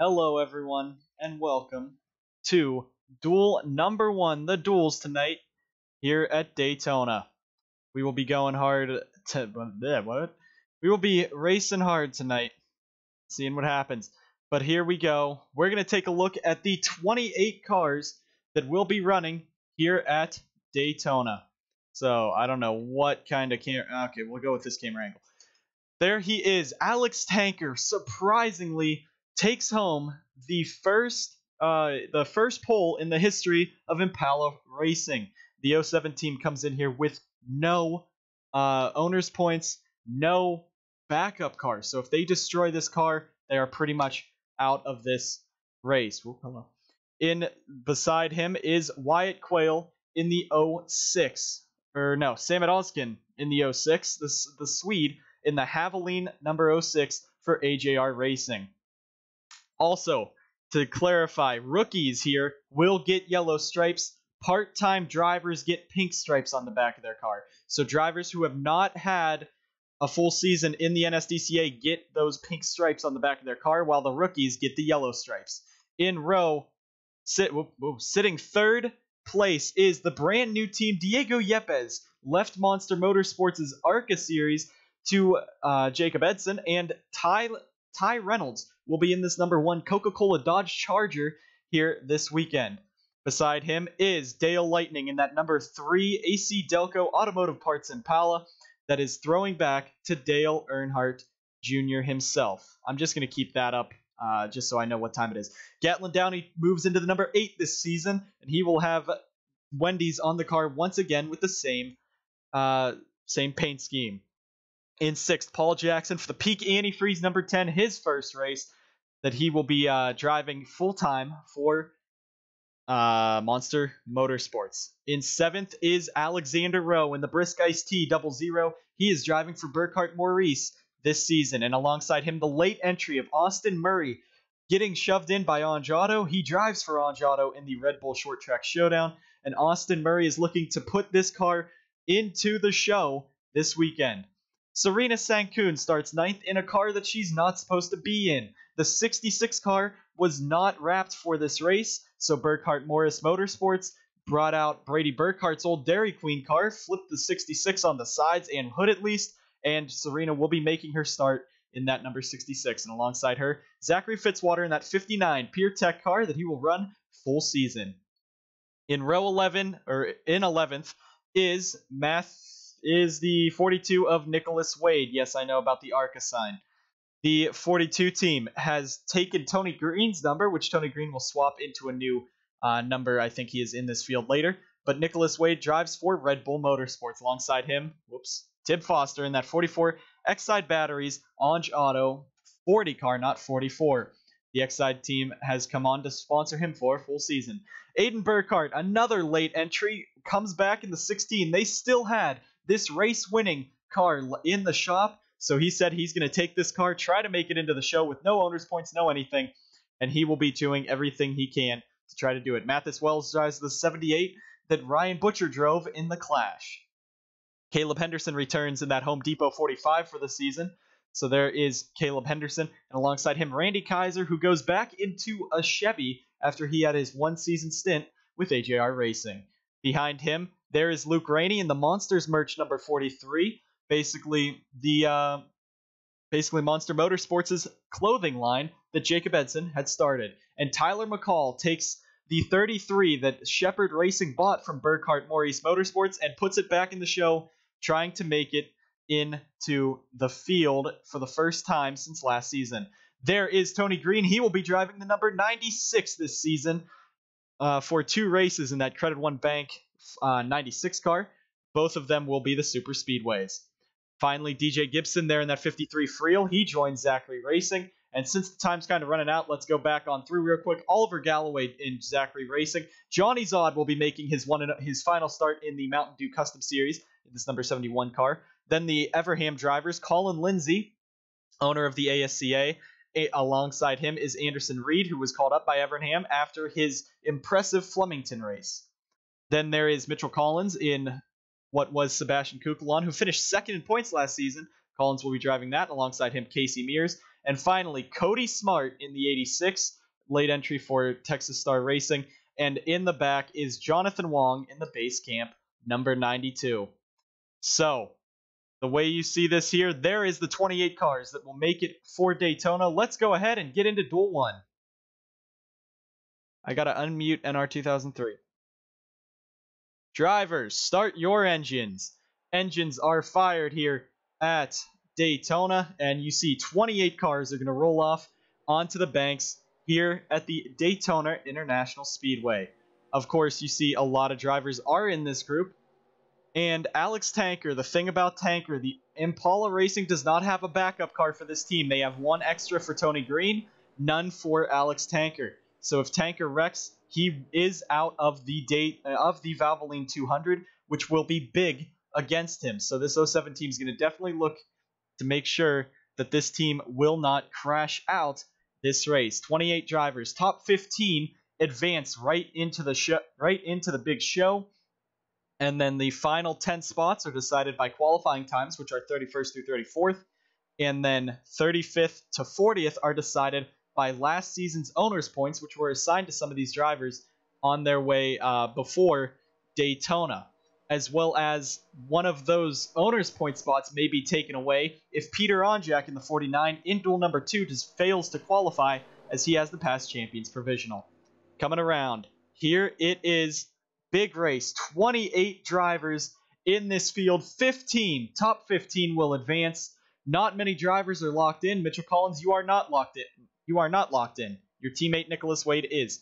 Hello, everyone, and welcome to Duel number 1, the Duels tonight here at Daytona. We will be going hard what? We will be racing hard tonight, seeing what happens. But here we go. We're going to take a look at the 28 cars that will be running here at Daytona. So, I don't know what kind of camera. Okay, we'll go with this camera angle. There he is. Alex Tanker surprisingly takes home the first pole in the history of Impala racing. The 07 team comes in here with no owner's points, no backup car. So if they destroy this car, they are pretty much out of this race. Ooh, hello. Beside him is Wyatt Quayle in the 06. Or no, Samet Oskin in the 06, the Swede in the Valvoline number 06 for AJR Racing. Also, to clarify, rookies here will get yellow stripes. Part-time drivers get pink stripes on the back of their car. So drivers who have not had a full season in the NSDCA get those pink stripes on the back of their car, while the rookies get the yellow stripes. In row, sitting third place is the brand new team Diego Yepes, left Monster Motorsports' ARCA series to Jacob Edson, and Ty Reynolds will be in this number 1 Coca-Cola Dodge Charger here this weekend. Beside him is Dale Lightning in that number 3 AC Delco Automotive Parts Impala that is throwing back to Dale Earnhardt Jr. himself. I'm just going to keep that up just so I know what time it is. Gatlin Downey moves into the number 8 this season, and he will have Wendy's on the car once again with the same paint scheme. In 6th, Paul Jackson for the Peak Antifreeze number 10, his first race that he will be driving full-time for Monster Motorsports. In 7th is Alexander Rowe in the Brisk Ice T 00. He is driving for Burkhart Maurice this season, and alongside him, the late entry of Austin Murray getting shoved in by Anj Auto. He drives for Anj Auto in the Red Bull Short Track Showdown, and Austin Murray is looking to put this car into the show this weekend. Serena Sankoon starts 9th in a car that she's not supposed to be in. The 66 car was not wrapped for this race, so Burkhart Morris Motorsports brought out Brady Burkhart's old Dairy Queen car, flipped the 66 on the sides and hood at least, and Serena will be making her start in that number 66. And alongside her, Zachary Fitzwater in that 59 Pure Tech car that he will run full season. In row 11, or in 11th, is the 42 of Nicholas Wade. Yes, I know about the ARCA sign. The 42 team has taken Tony Green's number, which Tony Green will swap into a new number. I think he is in this field later. But Nicholas Wade drives for Red Bull Motorsports. Alongside him, Tib Foster in that 44 Exide Batteries Anj Auto 40 car, not 44. The Exide team has come on to sponsor him for a full season. Aiden Burkhart, another late entry, comes back in the 16. They still had this race-winning car in the shop, so he said he's going to take this car, try to make it into the show with no owner's points, no anything, and he will be doing everything he can to try to do it. Mathis Wells drives the 78 that Ryan Butcher drove in the Clash. Caleb Henderson returns in that Home Depot 45 for the season, so there is Caleb Henderson, and alongside him, Randy Kaiser, who goes back into a Chevy after he had his one-season stint with AJR Racing. Behind him, there is Luke Rainey in the Monsters merch number 43, basically Monster Motorsports' clothing line that Jacob Edson had started. And Tyler McCall takes the 33 that Shepard Racing bought from Burkhart Maurice Motorsports and puts it back in the show, trying to make it into the field for the first time since last season. There is Tony Green. He will be driving the number 96 this season for 2 races in that Credit One Bank 96 car. Both of them will be the super speedways. Finally, DJ Gibson there in that 53 Friel. He joins Zachary Racing. And since the time's kind of running out, let's go back on through real quick. Oliver Galloway in Zachary Racing. Johnny Zod will be making his final start in the Mountain Dew Custom Series in this number 71 car. Then the Everham drivers, Colin Lindsay, owner of the ASCA. Alongside him is Anderson Reed, who was called up by Everham after his impressive Flemington race. Then there is Mitchell Collins in what was Sebastian Kukulon, who finished second in points last season. Collins will be driving that. Alongside him, Casey Mears. And finally, Cody Smart in the 86, late entry for Texas Star Racing. And in the back is Jonathan Wong in the base camp, number 92. So, the way you see this here, there is the 28 cars that will make it for Daytona. Let's go ahead and get into Duel 1. I gotta unmute NR 2003. Drivers, start your engines. Engines are fired here at Daytona, and you see 28 cars are going to roll off onto the banks here at the Daytona International Speedway. Of course, you see a lot of drivers are in this group. And Alex Tanker, the thing about Tanker, the Impala Racing does not have a backup car for this team. They have one extra for Tony Green, none for Alex Tanker. So if Tanker wrecks, he is out of the Valvoline 200, which will be big against him. So this 07 team is going to definitely look to make sure that this team will not crash out this race. 28 drivers, top 15 advance right into the big show. And then the final 10 spots are decided by qualifying times, which are 31st through 34th. And then 35th to 40th are decided by last season's owners' points, which were assigned to some of these drivers on their way before Daytona. As well as one of those owners' point spots may be taken away if Peter Onjak in the 49 in duel number 2 just fails to qualify, as he has the past champions provisional. Coming around, here it is. Big race, 28 drivers in this field, top 15 will advance. Not many drivers are locked in. Mitchell Collins, you are not locked in. You are not locked in. Your teammate Nicholas Wade is.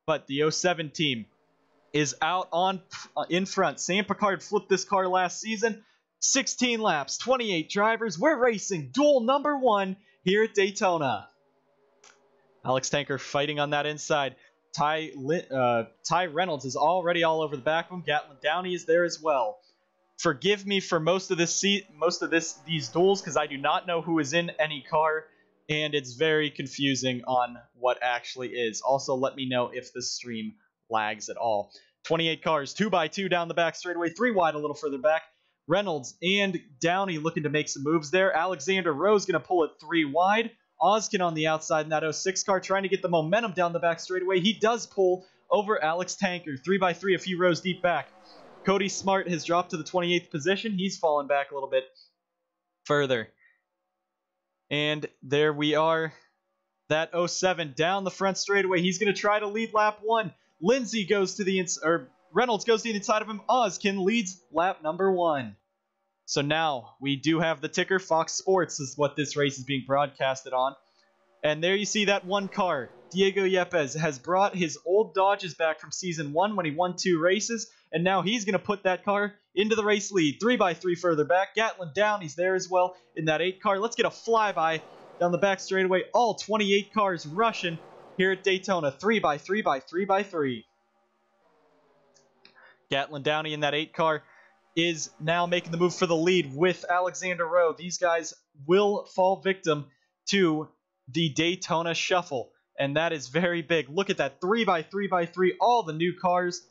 But the 07 team is out in front. Sam Picard flipped this car last season. 16 laps, 28 drivers. We're racing duel number 1 here at Daytona. Alex Tanker fighting on that inside. Ty Reynolds is already all over the back of him. Gatlin Downey is there as well. Forgive me for most of these duels because I do not know who is in any car, and it's very confusing on what actually is. Also, let me know if the stream lags at all. 28 cars, 2x2 down the back straightaway, 3 wide a little further back. Reynolds and Downey looking to make some moves there. Alexander Rose going to pull it 3 wide. Ozkin on the outside in that 06 car trying to get the momentum down the back straightaway. He does pull over Alex Tanker. 3x3 a few rows deep back. Cody Smart has dropped to the 28th position. He's fallen back a little bit further. And there we are. That 07 down the front straightaway. He's going to try to lead lap 1. Lindsay goes to the inside, Reynolds goes to the inside of him. Ozkin leads lap number 1. So now we do have the ticker. Fox Sports is what this race is being broadcasted on. And there you see that one car. Diego Yepes has brought his old Dodges back from Season 1 when he won 2 races. And now he's going to put that car into the race lead. 3x3 further back. Gatlin Downey's there as well in that 8 car. Let's get a flyby down the back straightaway. All 28 cars rushing here at Daytona. 3x3x3x3. Gatlin Downey in that 8 car is now making the move for the lead with Alexander Rowe. These guys will fall victim to the Daytona Shuffle, and that is very big. Look at that, 3x3x3, all the new cars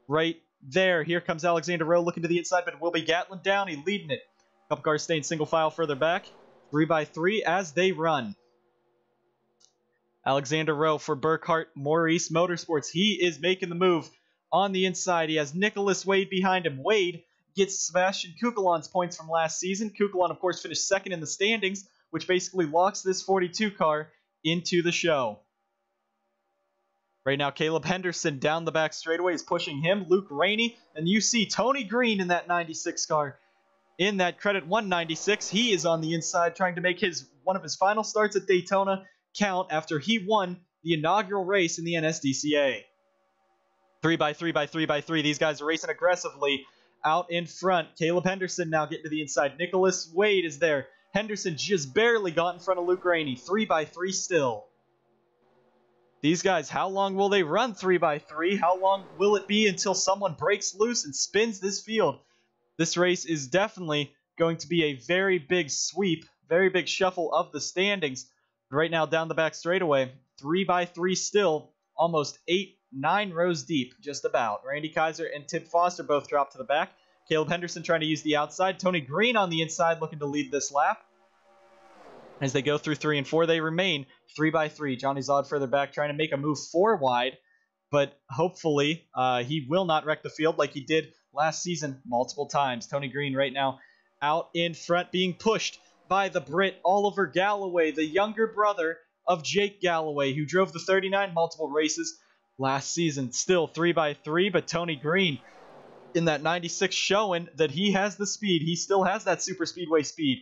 right there. Here comes Alexander Rowe looking to the inside, but it will be Gatlin Downey leading it. A couple cars staying single file further back. 3x3 as they run. Alexander Rowe for Burkhart Maurice Motorsports. He is making the move on the inside. He has Nicholas Wade behind him. Wade gets Sebastian Kukulon's points from last season. Kukulon, of course, finished second in the standings, which basically locks this 42 car into the show. Right now, Caleb Henderson down the back straightaway is pushing him. Luke Rainey, and you see Tony Green in that 96 car. In that Credit 196, he is on the inside trying to make one of his final starts at Daytona count after he won the inaugural race in the NSDCA. 3x3x3x3. These guys are racing aggressively out in front. Caleb Henderson now getting to the inside. Nicholas Wade is there. Henderson just barely got in front of Luke Rainey. 3x3 still. These guys, how long will they run 3x3? How long will it be until someone breaks loose and spins this field? This race is definitely going to be a very big sweep, very big shuffle of the standings. Right now, down the back straightaway, 3x3 still, almost 9 rows deep, just about. Randy Kaiser and Tim Foster both drop to the back. Caleb Henderson trying to use the outside. Tony Green on the inside looking to lead this lap. As they go through 3 and 4, they remain 3 by 3. Johnny Zod further back trying to make a move 4 wide, but hopefully he will not wreck the field like he did last season multiple times. Tony Green right now out in front being pushed by the Brit Oliver Galloway, the younger brother of Jake Galloway, who drove the 39 multiple races last season. Still 3 by 3, but Tony Green in that 96 showing that he has the speed. He still has that super speedway speed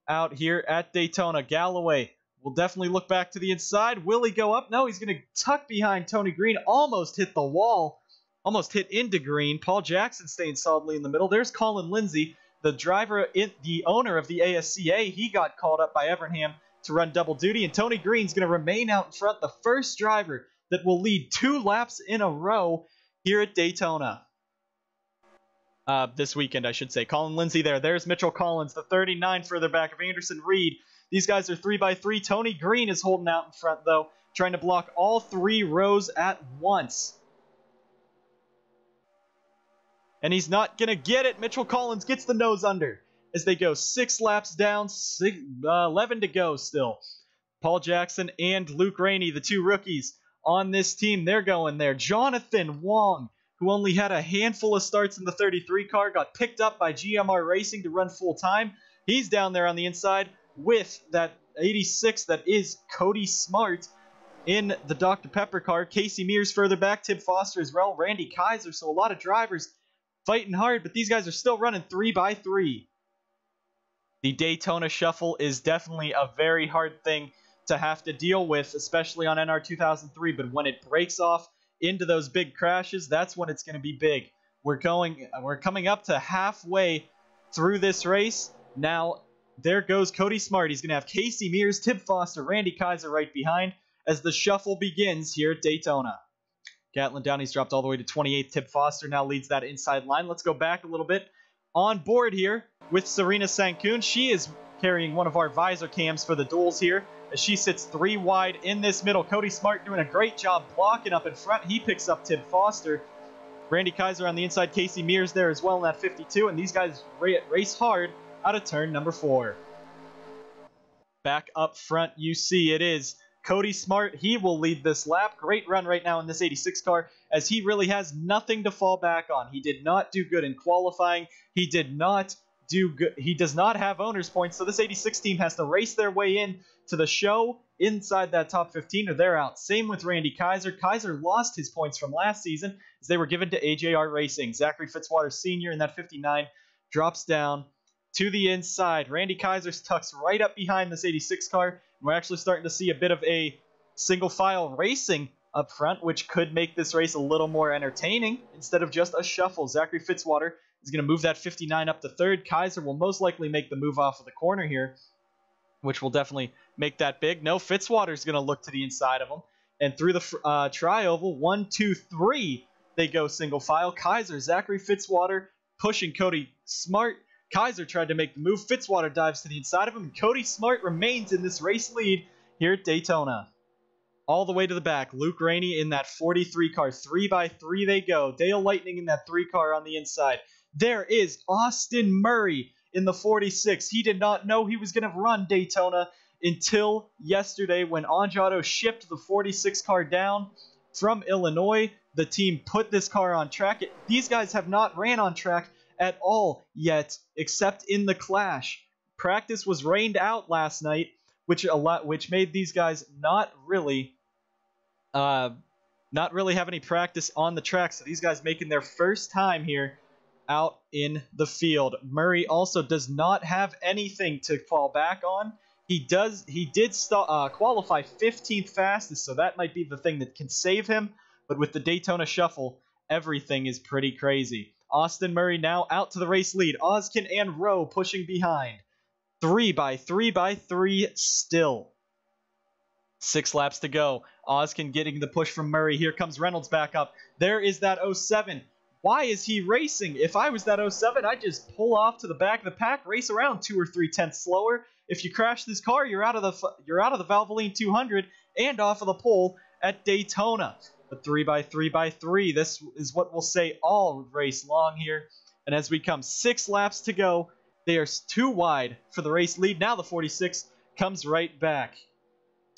out here at Daytona. Galloway will definitely look back to the inside. Will he go up? No, he's going to tuck behind Tony Green. Almost hit the wall. Almost hit into Green. Paul Jackson staying solidly in the middle. There's Colin Lindsay, the driver, the owner of the ASCA. He got called up by Evernham to run double duty, and Tony Green's going to remain out in front, the first driver that will lead 2 laps in a row here at Daytona. This weekend, I should say. Colin Lindsay there. There's Mitchell Collins, the 39 further back of Anderson Reed. These guys are 3 by 3. Tony Green is holding out in front, though, trying to block all 3 rows at once. And he's not going to get it. Mitchell Collins gets the nose under as they go 6 laps down, 11 to go still. Paul Jackson and Luke Rainey, the 2 rookies on this team, they're going there. Jonathan Wong, who only had a handful of starts in the 33 car, got picked up by GMR Racing to run full time. He's down there on the inside with that 86 that is Cody Smart in the Dr. Pepper car. Casey Mears further back, Tim Foster as well, Randy Kaiser. So a lot of drivers fighting hard, but these guys are still running 3 by 3. The Daytona Shuffle is definitely a very hard thing to have to deal with, especially on NR 2003, but when it breaks off into those big crashes, that's when it's going to be big. We're coming up to halfway through this race. Now, there goes Cody Smart. He's going to have Casey Mears, Tim Foster, Randy Kaiser right behind as the shuffle begins here at Daytona. Gatlin Downey's dropped all the way to 28th. Tim Foster now leads that inside line. Let's go back a little bit. On board here with Serena Sankoon. She is carrying one of our visor cams for the duels here, as she sits 3 wide in this middle. Cody Smart doing a great job blocking up in front. He picks up Tim Foster. Randy Kaiser on the inside. Casey Mears there as well in that 52. And these guys race hard out of turn number 4. Back up front, you see it is Cody Smart. He will lead this lap. Great run right now in this 86 car, as he really has nothing to fall back on. He did not do good in qualifying. He did not do good. He does not have owner's points, so this 86 team has to race their way in to the show inside that top 15 or they're out. Same with Randy Kaiser. Kaiser lost his points from last season as they were given to AJR Racing. Zachary Fitzwater Sr. in that 59 drops down to the inside. Randy Kaiser tucks right up behind this 86 car, and we're actually starting to see a bit of a single file racing up front, which could make this race a little more entertaining instead of just a shuffle. Zachary Fitzwater is going to move that 59 up to 3rd. Kaiser will most likely make the move off of the corner here, which will definitely make that big. No, Fitzwater is going to look to the inside of him. And through the tri-oval, 1, 2, 3, they go single file. Kaiser, Zachary Fitzwater pushing Cody Smart. Kaiser tried to make the move. Fitzwater dives to the inside of him. And Cody Smart remains in this race lead here at Daytona. All the way to the back, Luke Rainey in that 43 car. 3 by 3 they go. Dale Lightning in that 3 car on the inside. There is Austin Murray in the 46. He did not know he was going to run Daytona until yesterday when Andrade shipped the 46 car down from Illinois. The team put this car on track. These guys have not ran on track at all yet, except in the Clash. Practice was rained out last night, which made these guys not really have any practice on the track. So these guys making their first time here out in the field. Murray also does not have anything to fall back on. He did qualify 15th fastest, so that might be the thing that can save him. But with the Daytona Shuffle, everything is pretty crazy. Austin Murray now out to the race lead. Ozkin and Rowe pushing behind. 3 by 3 still. 6 laps to go. Ozkin getting the push from Murray. Here comes Reynolds back up. There is that 07. Why is he racing? If I was that 07, I'd just pull off to the back of the pack, race around 2 or 3 tenths slower. If you crash this car, you're out of the Valvoline 200 and off of the pole at Daytona. But 3 by 3, this is what we'll say all race long here. And as we come 6 laps to go, they are 2 wide for the race lead. Now the 46 comes right back.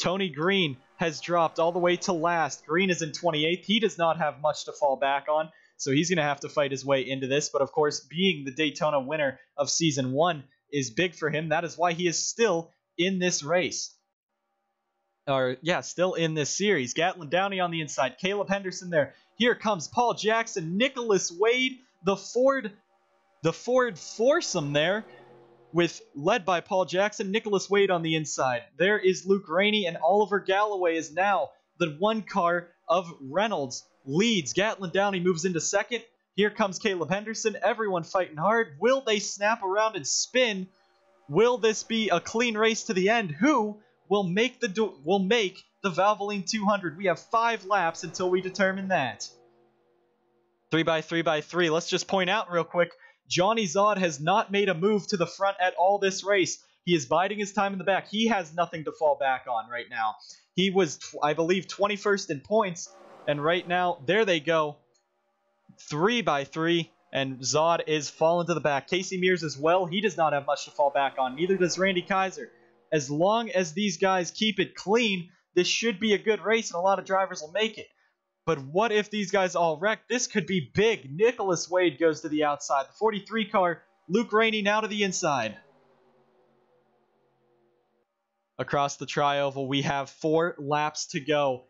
Tony Green has dropped all the way to last. Green is in 28th. He does not have much to fall back on, so he's going to have to fight his way into this. But of course, being the Daytona winner of Season 1 is big for him. That is why he is still in this race. Still in this series. Gatlin Downey on the inside. Caleb Henderson there. Here comes Paul Jackson, Nicholas Wade, the Ford foursome there, led by Paul Jackson, Nicholas Wade on the inside. There is Luke Rainey, and Oliver Galloway is now the one car of Reynolds. Leads. Gatlin Downey moves into second. Here comes Caleb Henderson. Everyone fighting hard. Will they snap around and spin? Will this be a clean race to the end? Who will make the Valvoline 200? We have 5 laps until we determine that. 3x3x3. Let's just point out real quick, Johnny Zod has not made a move to the front at all this race. He is biding his time in the back. He has nothing to fall back on right now. He was, I believe, 21st in points, and right now, there they go. 3x3, and Zod is falling to the back. Casey Mears as well. He does not have much to fall back on. Neither does Randy Kaiser. As long as these guys keep it clean, this should be a good race, and a lot of drivers will make it. But what if these guys all wreck? This could be big. Nicholas Wade goes to the outside. The 43 car, Luke Rainey now to the inside. Across the tri-oval, we have 4 laps to go.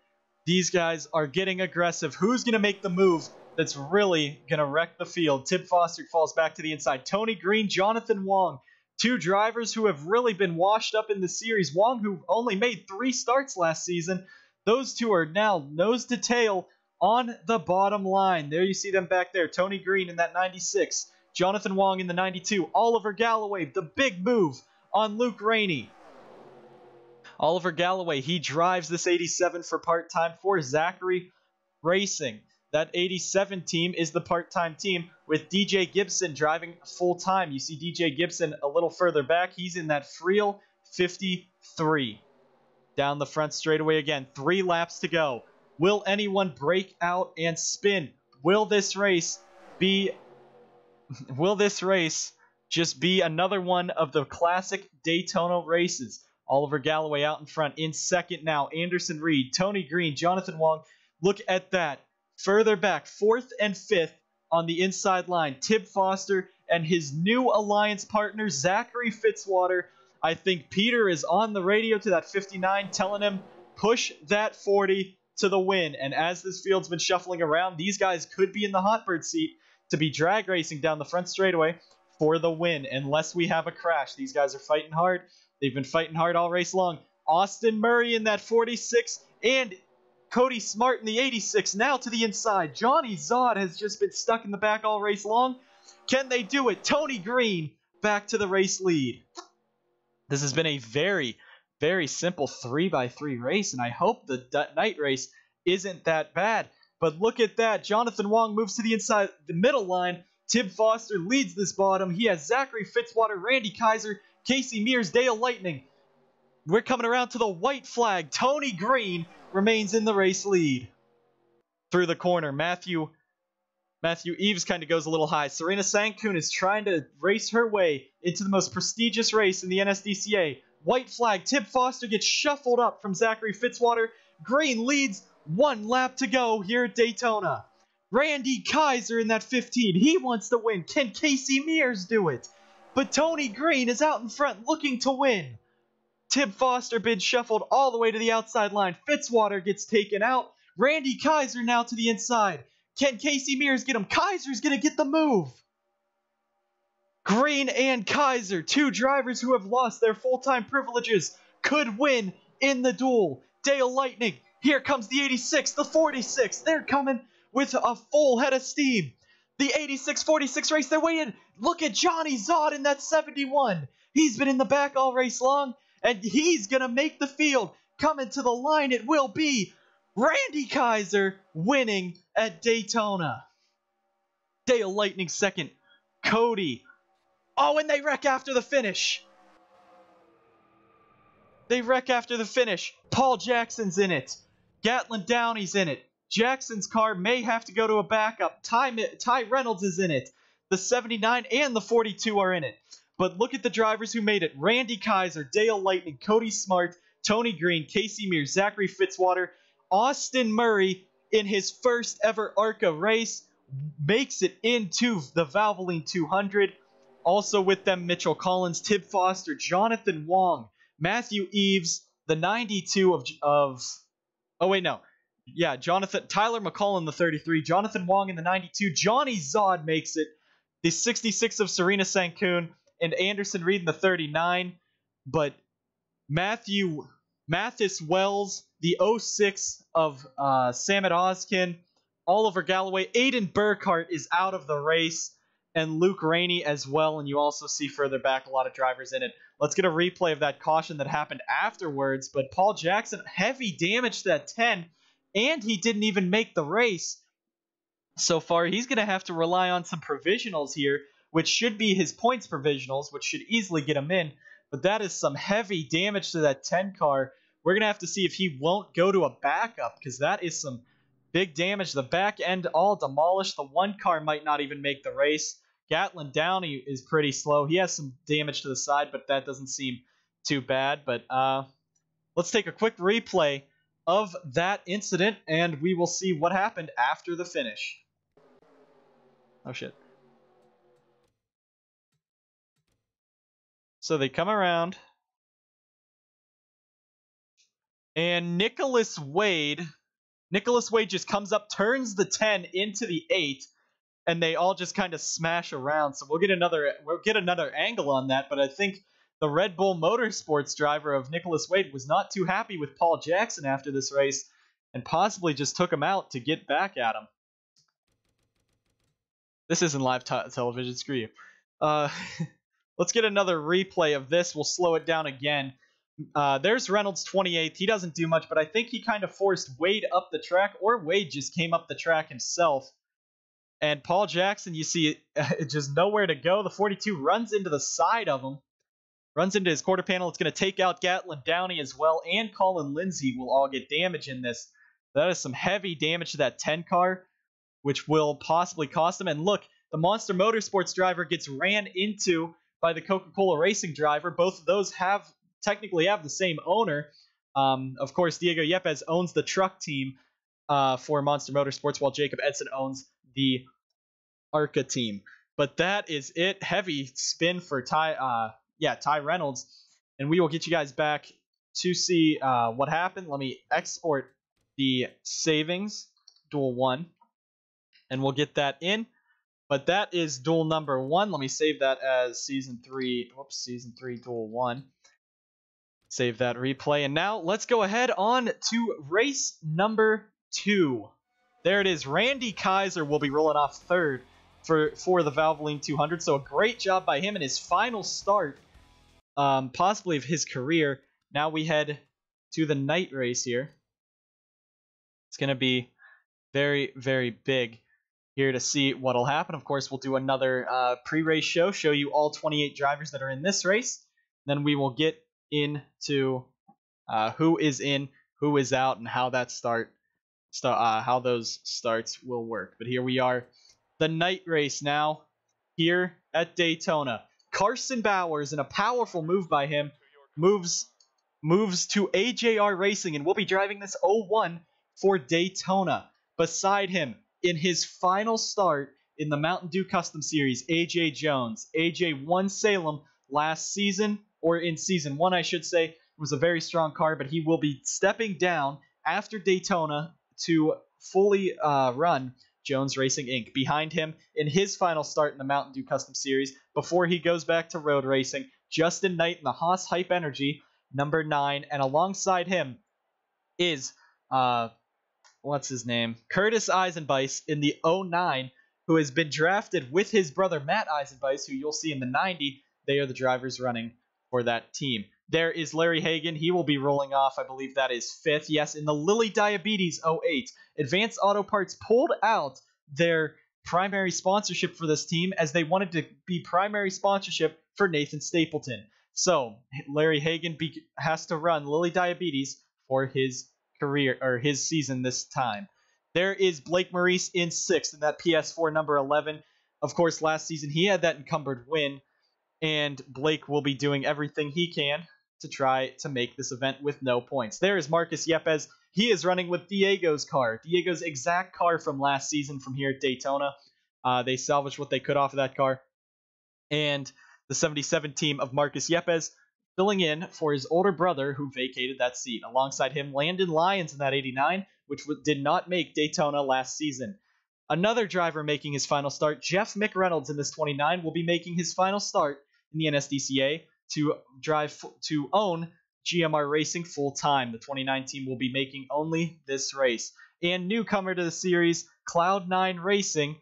These guys are getting aggressive. Who's going to make the move that's really going to wreck the field? Tib Foster falls back to the inside. Tony Green, Jonathan Wong. 2 drivers who have really been washed up in the series. Wong, who only made 3 starts last season. Those 2 are now nose to tail on the bottom line. There you see them back there. Tony Green in that 96. Jonathan Wong in the 92. Oliver Galloway, the big move on Luke Rainey. Oliver Galloway, he drives this 87 for part-time for Zachary Racing. That 87 team is the part-time team with DJ Gibson driving full-time. You see DJ Gibson a little further back. He's in that Friel 53. Down the front straightaway again. 3 laps to go. Will anyone break out and spin? Will this race just be another one of the classic Daytona races? Oliver Galloway out in front. In second now, Anderson Reed, Tony Green, Jonathan Wong. Look at that. Further back, 4th and 5th on the inside line. Tib Foster and his new alliance partner, Zachary Fitzwater. I think Peter is on the radio to that 59 telling him, push that 40 to the win. And as this field's been shuffling around, these guys could be in the hotbird seat to be drag racing down the front straightaway for the win, unless we have a crash. These guys are fighting hard. They've been fighting hard all race long. Austin Murray in that 46 and Cody Smart in the 86 now to the inside. Johnny Zod has just been stuck in the back all race long. Can they do it? Tony Green back to the race lead. This has been a very, very simple 3x3 race, and I hope the night race isn't that bad. But look at that. Jonathan Wong moves to the inside, the middle line. Tib Foster leads this bottom. He has Zachary Fitzwater, Randy Kaiser, Casey Mears, Dale Lightning. We're coming around to the white flag. Tony Green remains in the race lead. Through the corner, Matthew Eves kind of goes a little high. Serena Sankoon is trying to race her way into the most prestigious race in the NSDCA. White flag. Tib Foster gets shuffled up from Zachary Fitzwater. Green leads. 1 lap to go here at Daytona. Randy Kaiser in that 15. He wants to win. Can Casey Mears do it? But Tony Green is out in front looking to win. Tib Foster been shuffled all the way to the outside line. Fitzwater gets taken out. Randy Kaiser now to the inside. Can Casey Mears get him? Kaiser's going to get the move. Green and Kaiser, 2 drivers who have lost their full-time privileges, could win in the duel. Dale Lightning, here comes the 86, the 46. They're coming with a full head of steam. The 86-46 race, they're waiting. Look at Johnny Zod in that 71. He's been in the back all race long, and he's going to make the field. Coming to the line, it will be Randy Kaiser winning at Daytona. Dale Lightning second. Cody. Oh, and they wreck after the finish. Paul Jackson's in it. Gatlin Downey's in it. Jackson's car may have to go to a backup. Ty Reynolds is in it. The 79 and the 42 are in it. But look at the drivers who made it. Randy Kaiser, Dale Lightning, Cody Smart, Tony Green, Casey Mears, Zachary Fitzwater, Austin Murray in his first ever ARCA race makes it into the Valvoline 200. Also with them, Mitchell Collins, Tib Foster, Jonathan Wong, Matthew Eves, the 92 of oh wait, no. Yeah, Tyler McCollum, the 33, Jonathan Wong in the 92, Johnny Zod makes it, the 66 of Serena Sankoon, and Anderson Reed in the 39. But Mathis Wells, the 06 of Samet Oskin, Oliver Galloway, Aiden Burkhart is out of the race, and Luke Rainey as well. And you also see further back a lot of drivers in it. Let's get a replay of that caution that happened afterwards. But Paul Jackson, heavy damage to that 10, and he didn't even make the race. So far, he's going to have to rely on some provisionals here, which should be his points provisionals, which should easily get him in. But that is some heavy damage to that 10 car. We're going to have to see if he won't go to a backup, because that is some big damage. The back end all demolished. The 1 car might not even make the race. Gatlin Downey is pretty slow. He has some damage to the side, but that doesn't seem too bad. But let's take a quick replay of that incident, and we will see what happened after the finish. Oh, shit. So they come around, and Nicholas Wade just comes up, turns the 10 into the 8, and they all just kind of smash around. So we'll get another angle on that, but I think the Red Bull Motorsports driver of Nicholas Wade was not too happy with Paul Jackson after this race, and possibly just took him out to get back at him. This isn't live television, screw you. Let's get another replay of this. We'll slow it down again. There's Reynolds 28th. He doesn't do much, but I think he kind of forced Wade up the track, or Wade just came up the track himself. And Paul Jackson, you see, just nowhere to go. The 42 runs into the side of him, runs into his quarter panel. It's going to take out Gatlin Downey as well, and Colin Lindsay will all get damage in this. That is some heavy damage to that 10 car, which will possibly cost him. And look, the Monster Motorsports driver gets ran into by the Coca-Cola Racing driver. Both of those technically have the same owner. Of course, Diego Yepes owns the truck team for Monster Motorsports, while Jacob Edson owns the ARCA team. But that is it. Heavy spin for Ty Reynolds. And we will get you guys back to see what happened. Let me export the savings, Duel 1, and we'll get that in. But that is duel number 1. Let me save that as Season 3. Whoops, Season 3, Duel 1. Save that replay. And now let's go ahead on to race number 2. There it is. Randy Kaiser will be rolling off third for the Valvoline 200. So a great job by him in his final start, possibly of his career. Now we head to the night race here. It's going to be very, very big here to see what'll happen. Of course, we'll do another pre-race show you all 28 drivers that are in this race. Then we will get into who is in, who is out, and how that how those starts will work. But here we are, the night race now here at Daytona. Carson Bowers, in a powerful move by him, moves to AJR Racing, and will be driving this 01 for Daytona. Beside him, in his final start in the Mountain Dew Custom Series, AJ Jones. AJ won Salem last season, or in Season 1, I should say. It was a very strong car, but he will be stepping down after Daytona to fully run Jones Racing Inc. Behind him, in his final start in the Mountain Dew Custom Series, before he goes back to road racing, Justin Knight in the Haas Hype Energy, number 9, and alongside him is what's his name? Curtis Eisenbeis in the 09, who has been drafted with his brother Matt Eisenbeis, who you'll see in the 90. They are the drivers running for that team. There is Larry Hagan. He will be rolling off. I believe that is 5th. Yes, in the Lilly Diabetes 08. Advanced Auto Parts pulled out their primary sponsorship for this team, as they wanted to be primary sponsorship for Nathan Stapleton. So Larry Hagan has to run Lilly Diabetes for his career, or his season this time. There is Blake Maurice in 6th in that PS4 number 11. Of course, last season he had that encumbered win. and Blake will be doing everything he can to try to make this event with no points. There is Marcus Yepes. He is running with Diego's car. Diego's exact car from last season from here at Daytona. They salvaged what they could off of that car. And the 77 team of Marcus Yepes filling in for his older brother who vacated that seat. Alongside him, Landon Lyons in that 89, which did not make Daytona last season. Another driver making his final start, Jeff McReynolds in this 29, will be making his final start in the NSDCA to own GMR Racing full-time. The 29 team will be making only this race. And newcomer to the series, Cloud9 Racing,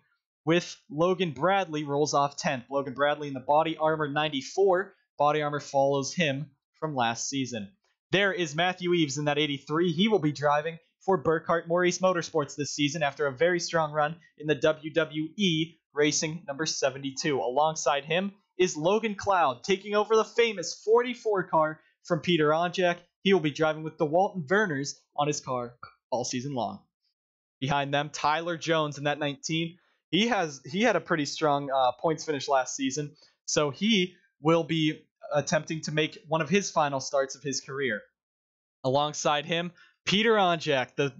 with Logan Bradley rolls off 10th. Logan Bradley in the Body Armor 94. Body Armor follows him from last season. There is Matthew Eves in that 83. He will be driving for Burkhart Maurice Motorsports this season after a very strong run in the WWE Racing number 72. Alongside him is Logan Cloud, taking over the famous 44 car from Peter Onjak. He will be driving with the Walton Verners on his car all season long. Behind them, Tyler Jones in that 19. He had a pretty strong points finish last season, so he will be attempting to make one of his final starts of his career. Alongside him, Peter Onjak, the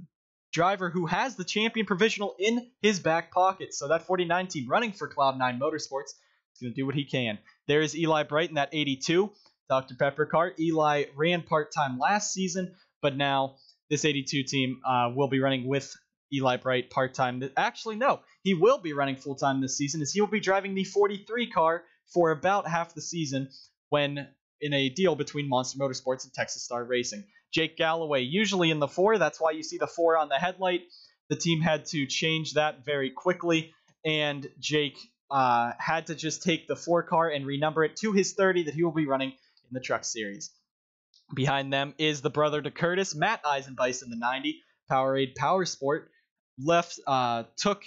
driver who has the champion provisional in his back pocket. So that 49 team running for Cloud9 Motorsports is going to do what he can. There is Eli Bright in that 82. Dr. Pepper car. Eli ran part-time last season, but now this 82 team will be running with Eli Bright part-time. Actually, no. He will be running full-time this season as he will be driving the 43 car for about half the season when in a deal between Monster Motorsports and Texas Star Racing. Jake Galloway, usually in the 4. That's why you see the 4 on the headlight. The team had to change that very quickly, and Jake had to just take the 4 car and renumber it to his 30 that he will be running in the Truck Series. Behind them is the brother to Curtis, Matt Eisenbeis in the 90. Powerade Powersport took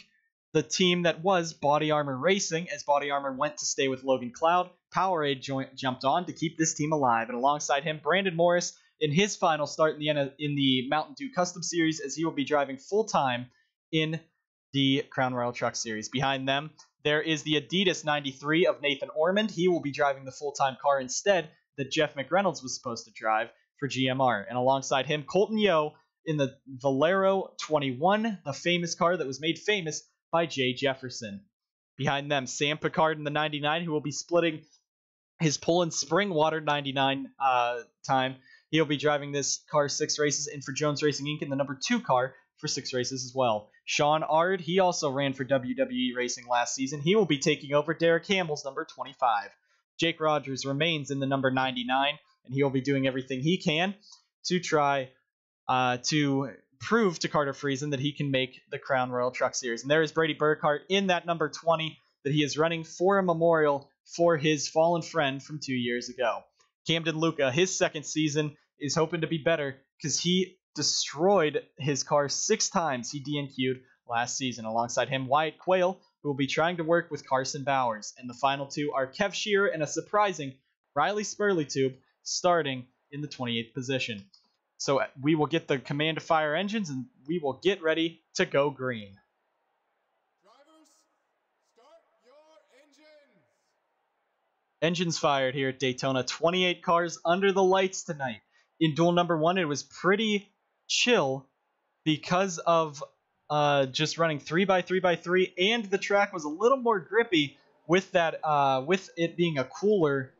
the team that was Body Armor Racing as Body Armor went to stay with Logan Cloud. Powerade jumped on to keep this team alive, and alongside him, Brandon Morris in his final start in the Mountain Dew Custom Series as he will be driving full-time in the Crown Royal Truck Series. Behind them, there is the Adidas 93 of Nathan Ormond. He will be driving the full-time car instead that Jeff McReynolds was supposed to drive for GMR. And alongside him, Colton Yo in the Valero 21, the famous car that was made famous by Jay Jefferson. Behind them, Sam Picard in the 99, who will be splitting his Poland Springwater 99 time. He'll be driving this car 6 races, and for Jones Racing Inc. in the number 2 car for 6 races as well. Sean Ard, he also ran for WWE Racing last season. He will be taking over Derek Hamill's number 25. Jake Rogers remains in the number 99, and he will be doing everything he can to try to prove to Carter Friesen that he can make the Crown Royal Truck Series. And there is Brady Burkhart in that number 20 that he is running for a memorial for his fallen friend from 2 years ago. Camden Luca, his second season, is hoping to be better because he destroyed his car 6 times he DNQ'd last season. Alongside him, Wyatt Quayle, who will be trying to work with Carson Bowers. And the final 2 are Kev Shearer and a surprising Riley Spurleytube starting in the 28th position. So we will get the command to fire engines and we will get ready to go green. Drivers, start your engines. Engines fired here at Daytona. 28 cars under the lights tonight. In duel number 1, it was pretty chill because of just running 3x3x3, and the track was a little more grippy with that with it being a cooler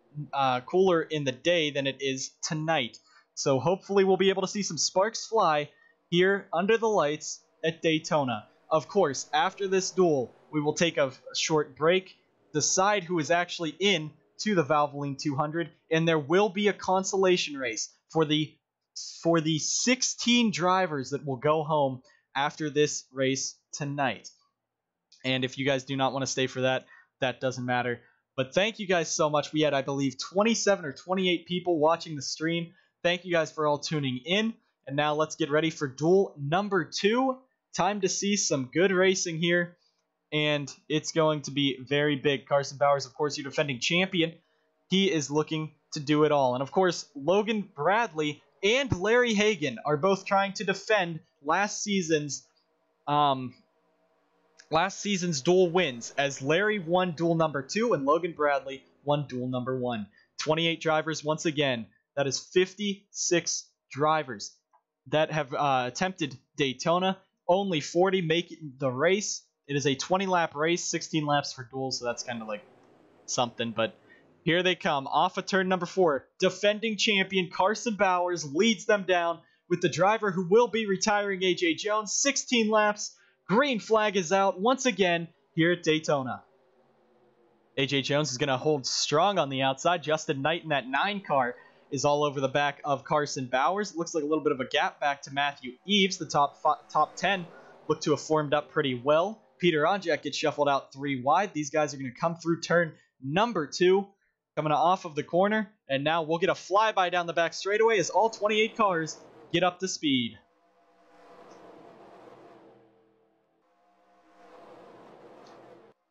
in the day than it is tonight. So hopefully we'll be able to see some sparks fly here under the lights at Daytona. Of course, after this duel, we will take a short break, decide who is actually in to the Valvoline 200, and there will be a consolation race for the 16 drivers that will go home after this race tonight. And if you guys do not want to stay for that, that doesn't matter. But thank you guys so much. We had, I believe, 27 or 28 people watching the stream. Thank you guys for all tuning in. And now let's get ready for duel number 2. Time to see some good racing here. And it's going to be very big. Carson Bowers, of course, your defending champion. He is looking to do it all. And of course, Logan Bradley and Larry Hagan are both trying to defend last season's duel wins, as Larry won duel number 2 and Logan Bradley won duel number 1. 28 drivers once again. That is 56 drivers that have attempted Daytona. Only 40 make the race. It is a 20-lap race, 16 laps for duels, so that's kind of like something. But here they come. Off of turn number 4. Defending champion Carson Bowers leads them down with the driver who will be retiring, AJ Jones. 16 laps. Green flag is out once again here at Daytona. AJ Jones is going to hold strong on the outside. Justin Knight in that 9 car is all over the back of Carson Bowers. It looks like a little bit of a gap back to Matthew Eves. The top 10 look to have formed up pretty well. Peter Onjak gets shuffled out 3 wide. These guys are going to come through turn number 2, coming off of the corner. And now we'll get a flyby down the back straightaway as all 28 cars get up to speed.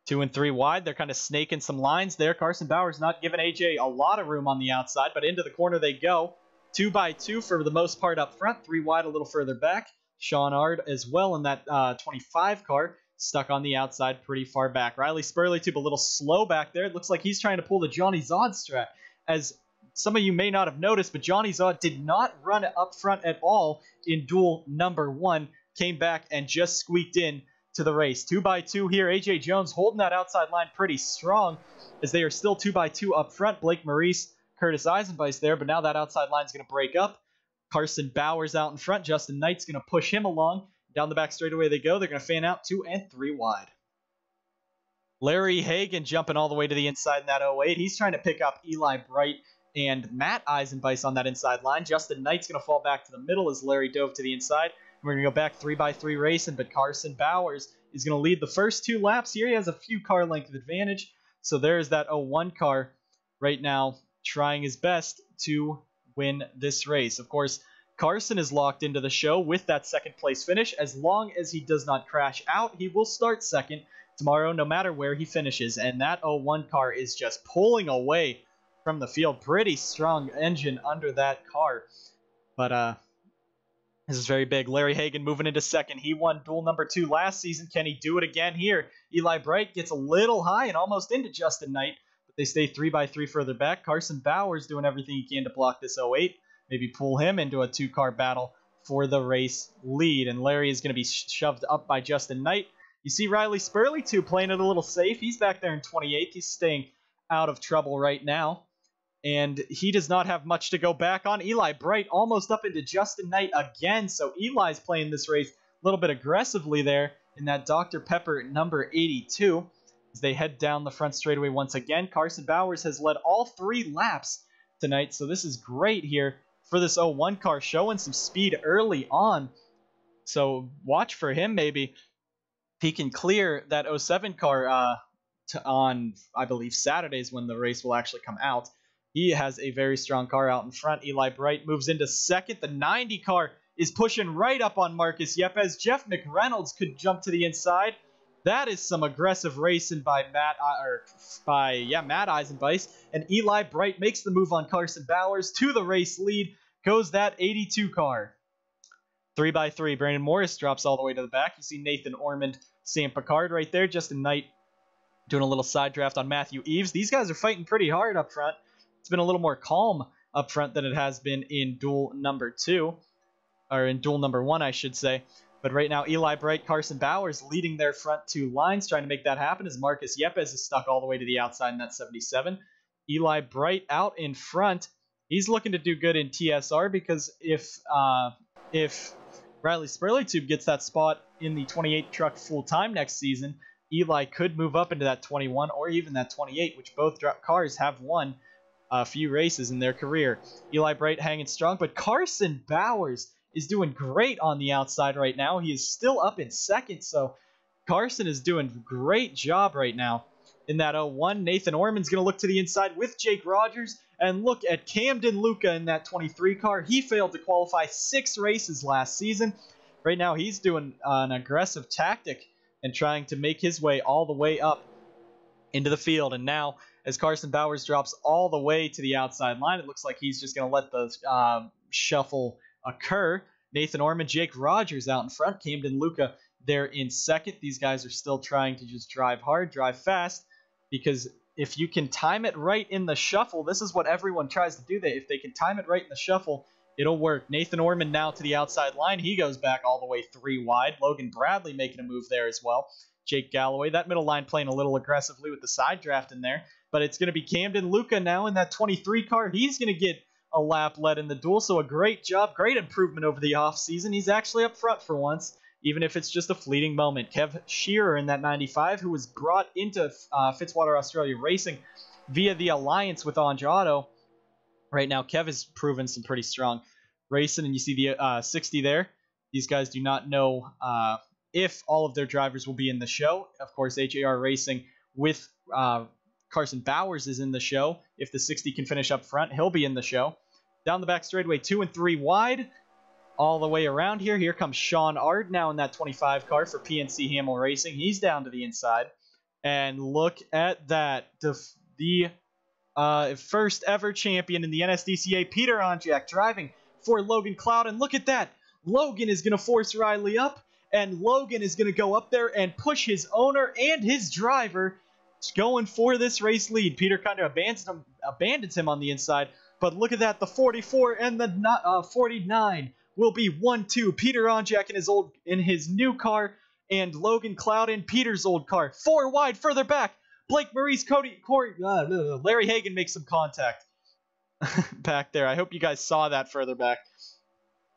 2 and 3 wide. They're kind of snaking some lines there. Carson Bowers not giving AJ a lot of room on the outside, but into the corner they go. 2 by 2 for the most part up front. 3 wide a little further back. Sean Ard as well in that 25 car, stuck on the outside pretty far back. Riley Spurleytube a little slow back there. It looks like he's trying to pull the Johnny Zod strat. As some of you may not have noticed, but Johnny Zod did not run up front at all in duel number 1. Came back and just squeaked in to the race. 2 by 2 here. AJ Jones holding that outside line pretty strong as they are still 2 by 2 up front. Blake Maurice, Curtis Eisenbeis there, but now that outside line is going to break up. Carson Bowers out in front. Justin Knight's going to push him along. Down the back straightaway they go. They're going to fan out 2 and 3 wide. Larry Hagan jumping all the way to the inside in that 08. He's trying to pick up Eli Bright and Matt Eisenbeis on that inside line. Justin Knight's going to fall back to the middle as Larry dove to the inside. We're going to go back 3 by 3 racing, but Carson Bowers is going to lead the first 2 laps here. He has a few car length advantage. So there's that 01 car right now trying his best to win this race. Of course, Carson is locked into the show with that second place finish. As long as he does not crash out, he will start second tomorrow no matter where he finishes. And that 01 car is just pulling away from the field. Pretty strong engine under that car. But this is very big. Larry Hagan moving into second. He won duel number 2 last season. Can he do it again here? Eli Bright gets a little high and almost into Justin Knight, but they stay 3 by 3 further back. Carson Bowers doing everything he can to block this 08. Maybe pull him into a 2-car battle for the race lead. And Larry is going to be shoved up by Justin Knight. You see Riley Spurleytube playing it a little safe. He's back there in 28th. He's staying out of trouble right now. And he does not have much to go back on. Eli Bright almost up into Justin Knight again. So Eli's playing this race a little bit aggressively there in that Dr. Pepper number 82. As they head down the front straightaway once again. Carson Bowers has led all 3 laps tonight. So this is great here for this 01 car, showing some speed early on. So watch for him maybe. If he can clear that 07 car on, I believe, Saturdays when the race will actually come out. He has a very strong car out in front. Eli Bright moves into second. The 90 car is pushing right up on Marcus Yepes. Jeff McReynolds could jump to the inside. That is some aggressive racing by Matt Eisenbeis. And Eli Bright makes the move on Carson Bowers to the race lead. Goes that 82 car. 3 by 3. Brandon Morris drops all the way to the back. You see Nathan Ormond, Sam Picard right there. Justin Knight doing a little side draft on Matthew Eves. These guys are fighting pretty hard up front. It's been a little more calm up front than it has been in duel number 2. Or in duel number 1, I should say. But right now, Eli Bright, Carson Bowers leading their front 2 lines. Trying to make that happen as Marcus Yepes is stuck all the way to the outside in that 77. Eli Bright out in front. He's looking to do good in TSR because if Riley Spurleytube gets that spot in the 28 truck full-time next season, Eli could move up into that 21 or even that 28, which both cars have won a few races in their career. Eli Bright hanging strong, but Carson Bowers is doing great on the outside right now. He is still up in second, so Carson is doing a great job right now. In that 01, Nathan Ormond's going to look to the inside with Jake Rogers, and look at Camden Luca in that 23 car. He failed to qualify 6 races last season. Right now, he's doing an aggressive tactic and trying to make his way all the way up into the field. And now, as Carson Bowers drops all the way to the outside line, it looks like he's just going to let the shuffle occur. Nathan Ormond, Jake Rogers out in front. Camden Luca there in second. These guys are still trying to just drive hard, drive fast, because if you can time it right in the shuffle, this is what everyone tries to do. If they can time it right in the shuffle, it'll work. Nathan Orman now to the outside line. He goes back all the way 3 wide. Logan Bradley making a move there as well. Jake Galloway, that middle line playing a little aggressively with the side draft in there. But it's going to be Camden Luca now in that 23 car. He's going to get a lap led in the duel. So a great job, great improvement over the offseason. He's actually up front for once, even if it's just a fleeting moment. Kev Shearer in that 95, who was brought into Fitzwater Australia Racing via the alliance with Anj Auto. Right now, Kev has proven some pretty strong racing, and you see the 60 there. These guys do not know if all of their drivers will be in the show. Of course, HAR Racing with Carson Bowers is in the show. If the 60 can finish up front, he'll be in the show. Down the back straightaway, 2 and 3 wide. All the way around here. Here comes Sean Ard now in that 25 car for PNC Hamill Racing. He's down to the inside. And look at that. The first ever champion in the NSDCA, Peter Onjak, driving for Logan Cloud. And look at that. Logan is going to force Riley up. And Logan is going to go up there and push his owner and his driver going for this race lead. Peter kind of abandons him on the inside. But look at that. The 44 and the 49 will be 1-2. Peter Onjak in his new car, and Logan Cloud in Peter's old car. 4 wide, further back. Blake Maurice, Larry Hagan makes some contact back there. I hope you guys saw that further back.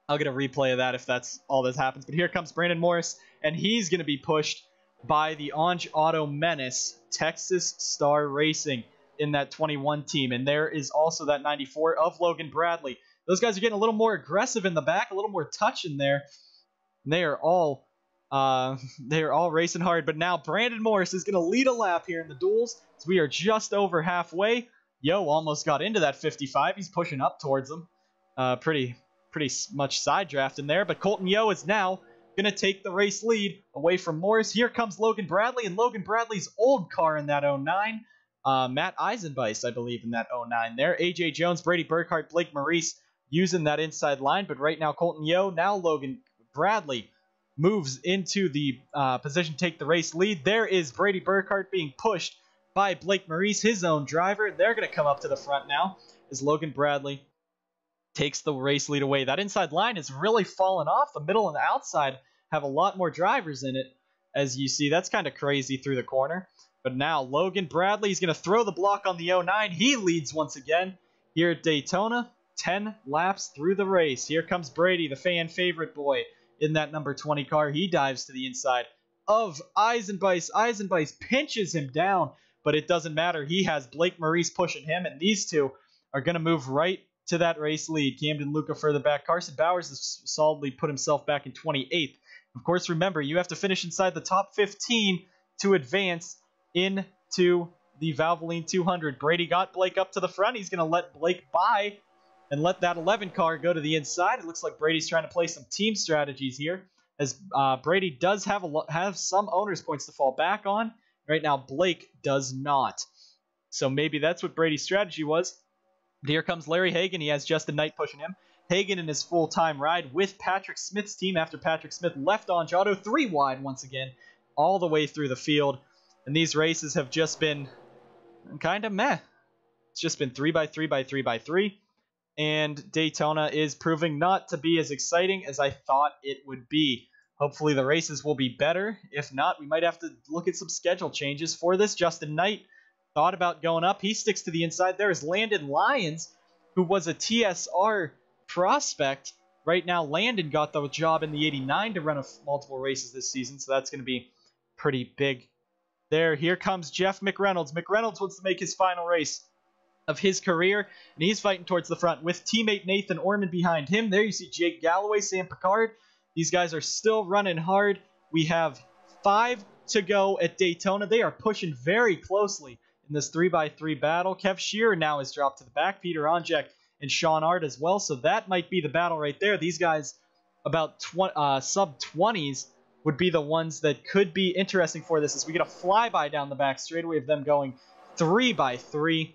I'll get a replay of that if that's all that happens. But here comes Brandon Morris, and he's going to be pushed by the Anj Auto Menace, Texas Star Racing, in that 21 team. And there is also that 94 of Logan Bradley. Those guys are getting a little more aggressive in the back, a little more touch in there. And they are all racing hard. But now Brandon Morris is going to lead a lap here in the duels. So we are just over halfway. Yo almost got into that 55. He's pushing up towards them. Pretty much side draft in there. But Colton Yo is now going to take the race lead away from Morris. Here comes Logan Bradley, and Logan Bradley's old car in that 09. Matt Eisenbeis, I believe, in that 09 there. AJ Jones, Brady Burkhart, Blake Maurice using that inside line. But right now, Colton Yo, now Logan Bradley moves into the position to take the race lead. There is Brady Burkhart being pushed by Blake Maurice, his own driver. They're going to come up to the front now as Logan Bradley takes the race lead away. That inside line has really fallen off. The middle and the outside have a lot more drivers in it. As you see, that's kind of crazy through the corner. But now Logan Bradley is going to throw the block on the 09. He leads once again here at Daytona. 10 laps through the race. Here comes Brady, the fan favorite boy, in that number 20 car. He dives to the inside of Eisenbeis. Eisenbeis pinches him down, but it doesn't matter. He has Blake Maurice pushing him, and these two are going to move right to that race lead. Camden Luca further back. Carson Bowers has solidly put himself back in 28th. Of course, remember, you have to finish inside the top 15 to advance into the Valvoline 200. Brady got Blake up to the front. He's going to let Blake by and let that 11 car go to the inside. It looks like Brady's trying to play some team strategies here, as Brady does have some owner's points to fall back on. Right now, Blake does not. So maybe that's what Brady's strategy was. Here comes Larry Hagan. He has Justin Knight pushing him. Hagan in his full-time ride with Patrick Smith's team after Patrick Smith left Anj Auto 3 wide once again, all the way through the field. And these races have just been kind of meh. It's just been 3x3x3x3. And Daytona is proving not to be as exciting as I thought it would be. Hopefully the races will be better. If not, we might have to look at some schedule changes for this. Justin Knight thought about going up. He sticks to the inside. There is Landon Lyons, who was a TSR prospect. Right now, Landon got the job in the 89 to run multiple races this season, so that's going to be pretty big there. Here comes Jeff McReynolds. McReynolds wants to make his final race of his career, and he's fighting towards the front with teammate Nathan Orman behind him. There you see Jake Galloway, Sam Picard. These guys are still running hard. We have 5 to go at Daytona. They are pushing very closely in this 3x3 battle. Kev Shearer now is dropped to the back. Peter Onjak and Sean Ard as well. So that might be the battle right there. These guys, about sub-20s, would be the ones that could be interesting for this, as we get a flyby down the back straightaway of them going 3x3.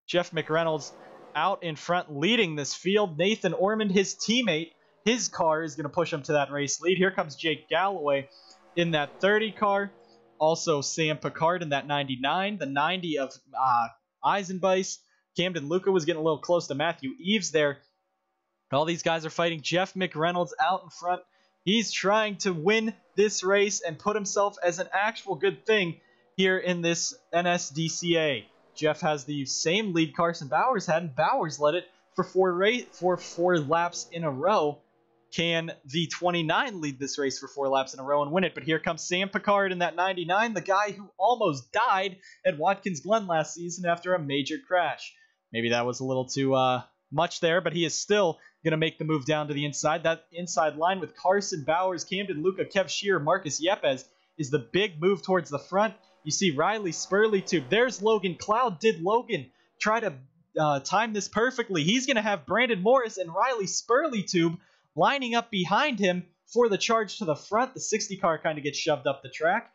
Jeff McReynolds out in front leading this field. Nathan Ormond, his teammate, his car is going to push him to that race lead. Here comes Jake Galloway in that 30 car. Also, Sam Picard in that 99. The 90 of Eisenbeis. Camden Luca was getting a little close to Matthew Eves there. All these guys are fighting. Jeff McReynolds out in front. He's trying to win this race and put himself as an actual good thing here in this NSDCA. Jeff has the same lead Carson Bowers had, and Bowers led it for four laps in a row. Can the 29 lead this race for 4 laps in a row and win it? But here comes Sam Picard in that 99, the guy who almost died at Watkins Glen last season after a major crash. Maybe that was a little too much there, but he is still going to make the move down to the inside. That inside line with Carson Bowers, Camden Luca, Kev Shearer, Marcus Yepes is the big move towards the front. You see Riley Spurley-Tube. There's Logan Cloud. Did Logan try to time this perfectly? He's going to have Brandon Morris and Riley Spurley-Tube lining up behind him for the charge to the front. The 60 car kind of gets shoved up the track.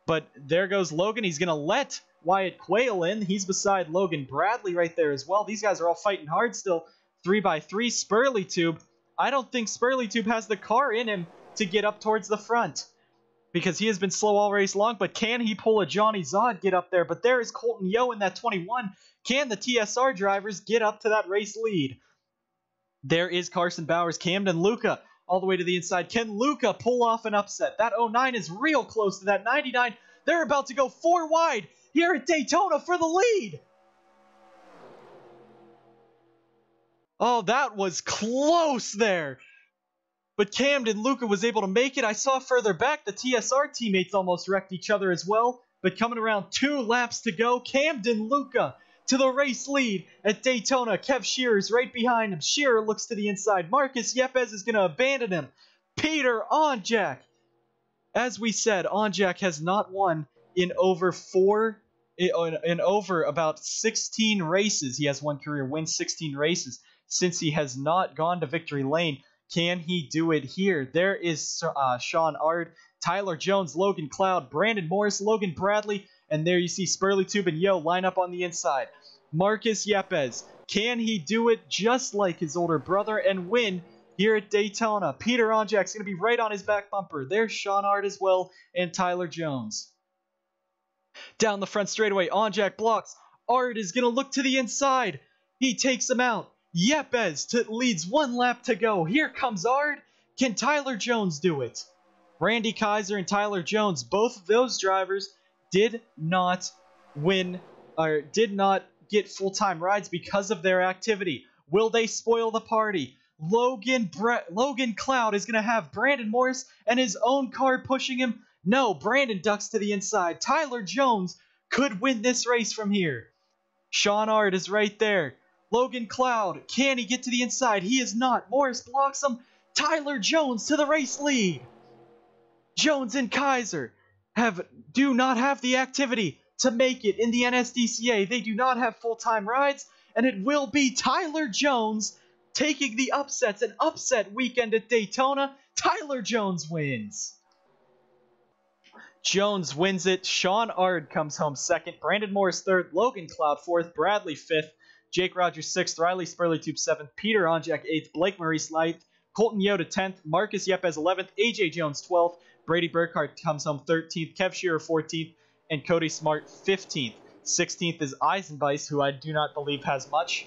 But there goes Logan. He's going to let Wyatt Quayle in. He's beside Logan Bradley right there as well. These guys are all fighting hard still. 3x3 Spurley-Tube. I don't think Spurley-Tube has the car in him to get up towards the front, because he has been slow all race long. But can he pull a Johnny Zod, get up there? But there is Colton Yo in that 21. Can the TSR drivers get up to that race lead? There is Carson Bowers, Camden Luca all the way to the inside. Can Luca pull off an upset? That 09 is real close to that 99. They're about to go 4 wide here at Daytona for the lead. Oh, that was close there. But Camden Luca was able to make it. I saw further back the TSR teammates almost wrecked each other as well. But coming around 2 laps to go, Camden Luca to the race lead at Daytona. Kev Shearer's right behind him. Shearer looks to the inside. Marcus Yepes is going to abandon him. Peter Onjak. As we said, Onjak has not won in over about 16 races. He has one career win, 16 races since he has not gone to victory lane. Can he do it here? There is Sean Ard, Tyler Jones, Logan Cloud, Brandon Morris, Logan Bradley, and there you see Spurley-Tube and Yo line up on the inside. Marcus Yepes, can he do it just like his older brother and win here at Daytona? Peter Onjak's going to be right on his back bumper. There's Sean Ard as well, and Tyler Jones. Down the front straightaway, Onjak blocks. Ard is going to look to the inside. He takes him out. Yepes leads 1 lap to go. Here comes Ard. Can Tyler Jones do it? Randy Kaiser and Tyler Jones, both of those drivers did not win, or did not get full-time rides because of their activity. Will they spoil the party? Logan Cloud is going to have Brandon Morris and his own car pushing him. No, Brandon ducks to the inside. Tyler Jones could win this race from here. Sean Ard is right there. Logan Cloud, can he get to the inside? He is not. Morris blocks him. Tyler Jones to the race lead. Jones and Kaiser do not have the activity to make it in the NSDCA. They do not have full-time rides, and it will be Tyler Jones taking the upsets. An upset weekend at Daytona. Tyler Jones wins. Jones wins it. Sean Ard comes home 2nd. Brandon Morris 3rd. Logan Cloud 4th. Bradley 5th. Jake Rogers 6th, Riley Spurley-Tube 7th, Peter Onjak 8th, Blake Maurice 9th, Colton Yoda 10th, Marcus Yepes 11th, AJ Jones 12th, Brady Burkhart comes home 13th, Kev Shearer 14th, and Cody Smart 15th. 16th is Eisenbeis, who I do not believe has much.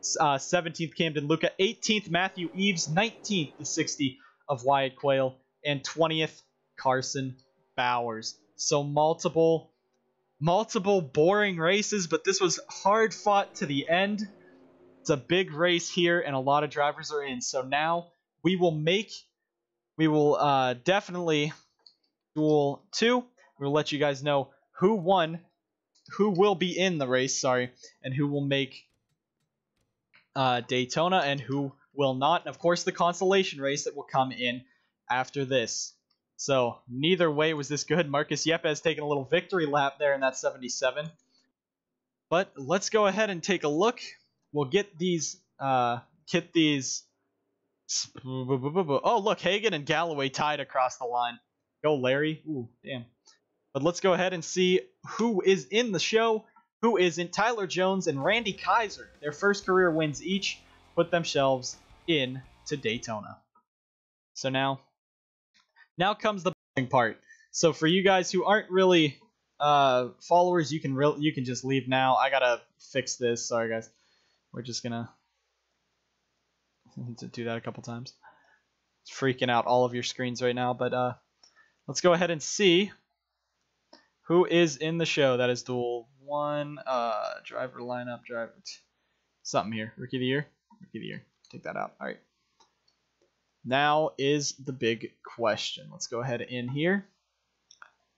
17th, Camden Luca. 18th, Matthew Eves. 19th, the 60 of Wyatt Quayle. And 20th, Carson Bowers. So multiple boring races, but this was hard fought to the end. It's a big race here, and a lot of drivers are in. So now we will definitely Duel 2. We'll let you guys know who won, who will be in the race, and who will make Daytona and who will not. And of course, the consolation race that will come in after this. So neither way was this good. Marcus Yepes taking a little victory lap there in that 77. But let's go ahead and take a look. We'll get these. Oh, look, Hagan and Galloway tied across the line. Go, Larry. Ooh, damn. But let's go ahead and see who is in the show, who isn't. Tyler Jones and Randy Kaiser. Their first career wins each put themselves in to Daytona. So now comes the part. So for you guys who aren't really followers, you can just leave now. I gotta fix this. Sorry guys, we're just gonna do that a couple times. It's freaking out all of your screens right now, but let's go ahead and see who is in the show. That is Duel 1, driver lineup, driver something here. Rookie of the year, rookie of the year. Take that out. All right. Now is the big question. Let's go ahead in here.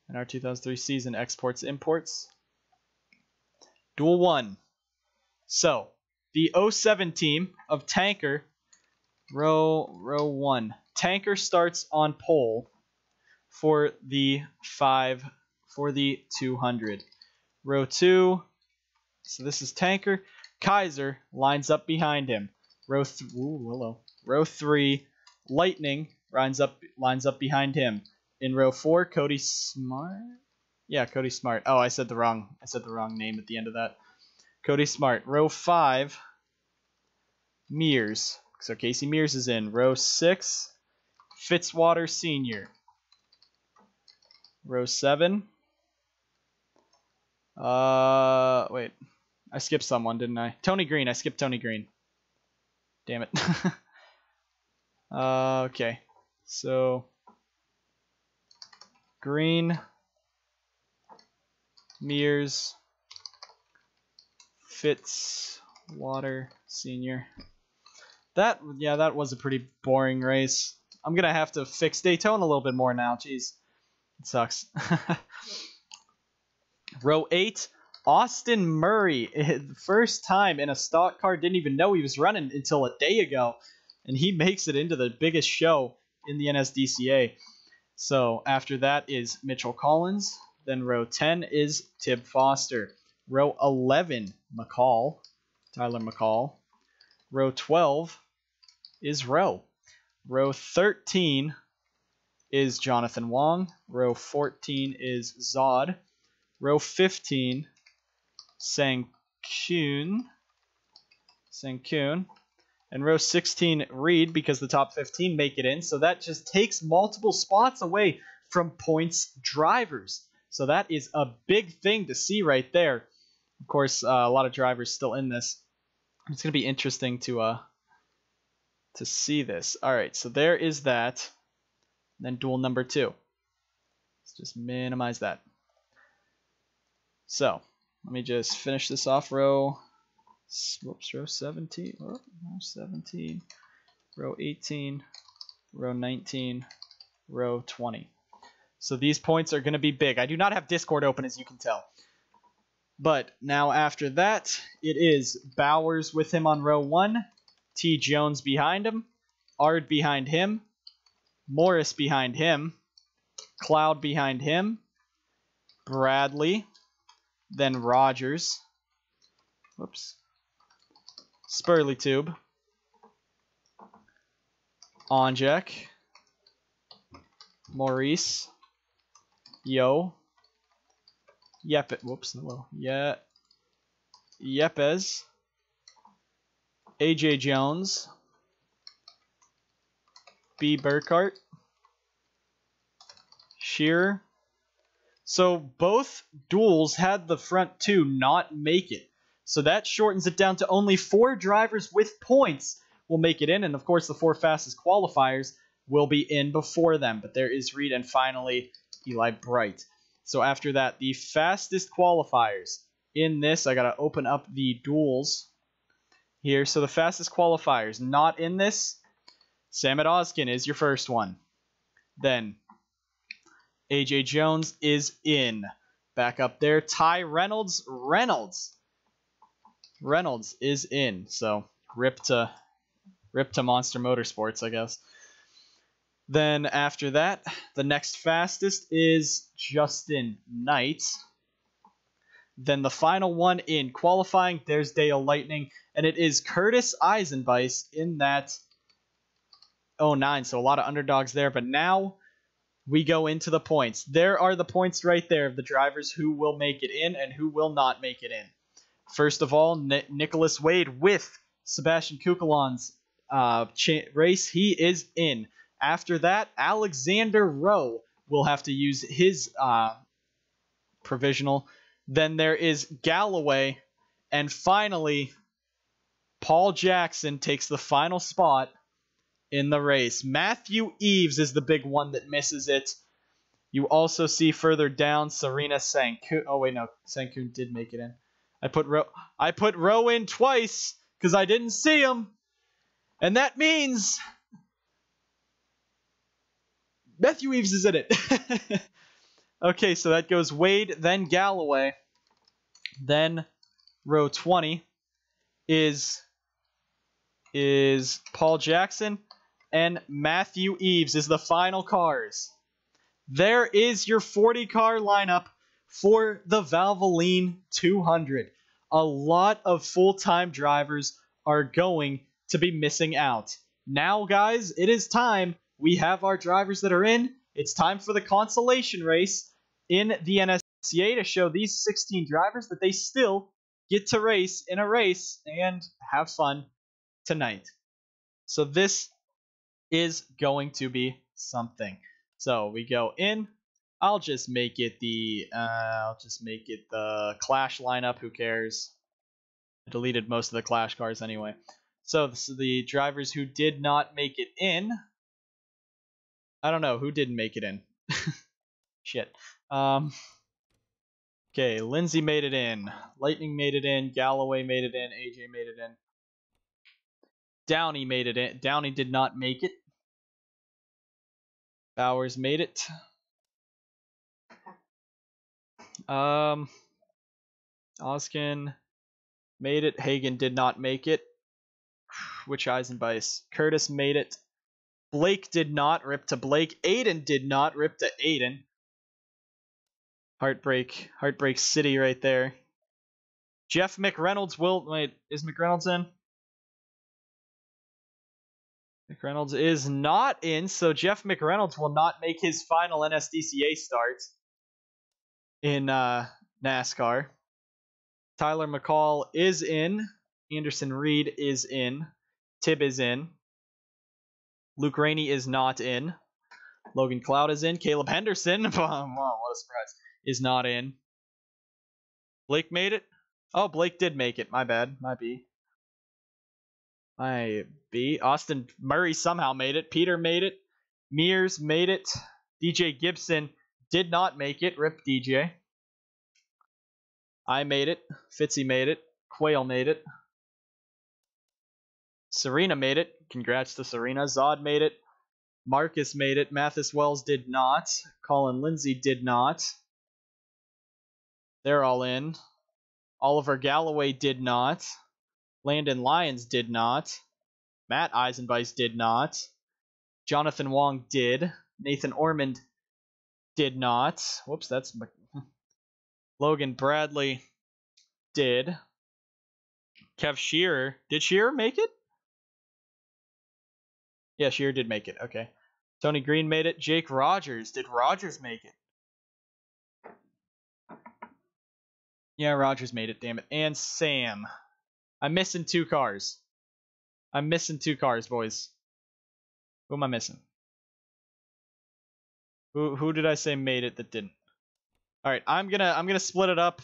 In our 2003 season, exports, imports. Duel 1. So, the 07 team of Tanker, row 1. Tanker starts on pole for the 200. Row 2. So this is Tanker. Kaiser lines up behind him. Row 3. Lightning lines up behind him. In row 4, Cody Smart. Yeah, Cody Smart. Oh, I said the wrong name at the end of that. Cody Smart. Row 5, Mears. So Casey Mears is in. Row 6, Fitzwater Sr. Row 7. Wait. I skipped someone, didn't I? Tony Green. I skipped Tony Green. Damn it. Okay. So Green, Mears, Fitzwater Sr. That was a pretty boring race. I'm gonna have to fix Daytona a little bit more now. Jeez, it sucks. Row 8, Austin Murray. First time in a stock car. Didn't even know he was running until a day ago, and he makes it into the biggest show in the NSDCA. So after that is Mitchell Collins. Then row 10 is Tib Foster. Row 11, Tyler McCall. Row 12 is Rowe. Row 13 is Jonathan Wong. Row 14 is Zod. Row 15, Sankun. And row 16, Reed, because the top 15 make it in. So that just takes multiple spots away from points drivers. So that is a big thing to see right there. Of course, a lot of drivers still in this. It's going to be interesting to see this. All right, so there is that. Then duel number 2. Let's just minimize that. So let me just finish this off. Row 17. Row 17. Row 18. Row 19. Row 20. So these points are going to be big. I do not have Discord open, as you can tell. But now after that, it is Bowers with him on row 1. T. Jones behind him. Ard behind him. Morris behind him. Cloud behind him. Bradley. Then Rogers. Whoops. Spurley Tube. Onjek. Maurice. Yo. Yepes. AJ Jones. B. Burkhart. Shearer. So both duels had the front 2 not make it. So that shortens it down to only 4 drivers with points will make it in. And of course, the 4 fastest qualifiers will be in before them. But there is Reed and finally Eli Bright. So after that, the fastest qualifiers in this, I got to open up the duels here. So the fastest qualifiers not in this, Samet Oskin is your first one. Then AJ Jones is in. Back up there, Ty Reynolds. Reynolds is in. So rip to Monster Motorsports, I guess. Then after that, the next fastest is Justin Knight. Then the final one in qualifying, there's Dale Lightning, and it is Curtis Eisenbeiss in that 09. So a lot of underdogs there, but now we go into the points. There are the points right there of the drivers who will make it in and who will not make it in. First of all, Nicholas Wade with Sebastian Kukulon's race. He is in. After that, Alexander Rowe will have to use his provisional. Then there is Galloway. And finally, Paul Jackson takes the final spot in the race. Matthew Eves is the big one that misses it. You also see further down Serena Sankoon. Oh, wait, no. Sankoon did make it in. I put Rowe in twice because I didn't see him. And that means Matthew Eves is in it. Okay, so that goes Wade, then Galloway. Then row 20 is Paul Jackson, and Matthew Eves is the final cars. There is your 40-car lineup for the Valvoline 200. A lot of full-time drivers are going to be missing out. Now, guys, it is time. We have our drivers that are in. It's time for the consolation race in the NSDCA to show these 16 drivers that they still get to race in a race and have fun tonight. So this is going to be something. So we go in. I'll just make it the Clash lineup. Who cares? I deleted most of the Clash cars anyway. So this is the drivers who did not make it in. I don't know who didn't make it in. Shit. Okay, Lindsay made it in. Lightning made it in. Galloway made it in. AJ made it in. Downey made it in. Downey did not make it. Bowers made it. Oskin made it. Hagen did not make it. Which Eisenbeiss? Curtis made it. Blake did not. Rip to Blake. Aiden did not. Rip to Aiden. Heartbreak City right there. Jeff McReynolds will... Wait, is McReynolds in? McReynolds is not in, so Jeff McReynolds will not make his final NSDCA start in NASCAR. Tyler McCall is in. Anderson Reed is in. Tibb is in. Luke Rainey is not in. Logan Cloud is in. Caleb Henderson, wow, what a surprise, is not in. Blake made it? Oh, Blake did make it. My bad. Might be. Austin Murray somehow made it. Peter made it. Mears made it. DJ Gibson did not make it. Rip DJ. I made it. Fitzy made it. Quayle made it. Serena made it. Congrats to Serena. Zod made it. Marcus made it. Mathis Wells did not. Colin Lindsay did not. They're all in. Oliver Galloway did not. Landon Lyons did not. Matt Eisenbeiss did not. Jonathan Wong did. Nathan Ormond did not. Whoops, that's... Logan Bradley did. Kev Shearer. Did Shearer make it? Yeah, Shearer did make it. Okay. Tony Green made it. Jake Rogers. Did Rogers make it? Yeah, Rogers made it, damn it. And Sam. I'm missing 2 cars. I'm missing 2 cars, boys. Who am I missing? Who did I say made it that didn't? Alright, I'm gonna split it up.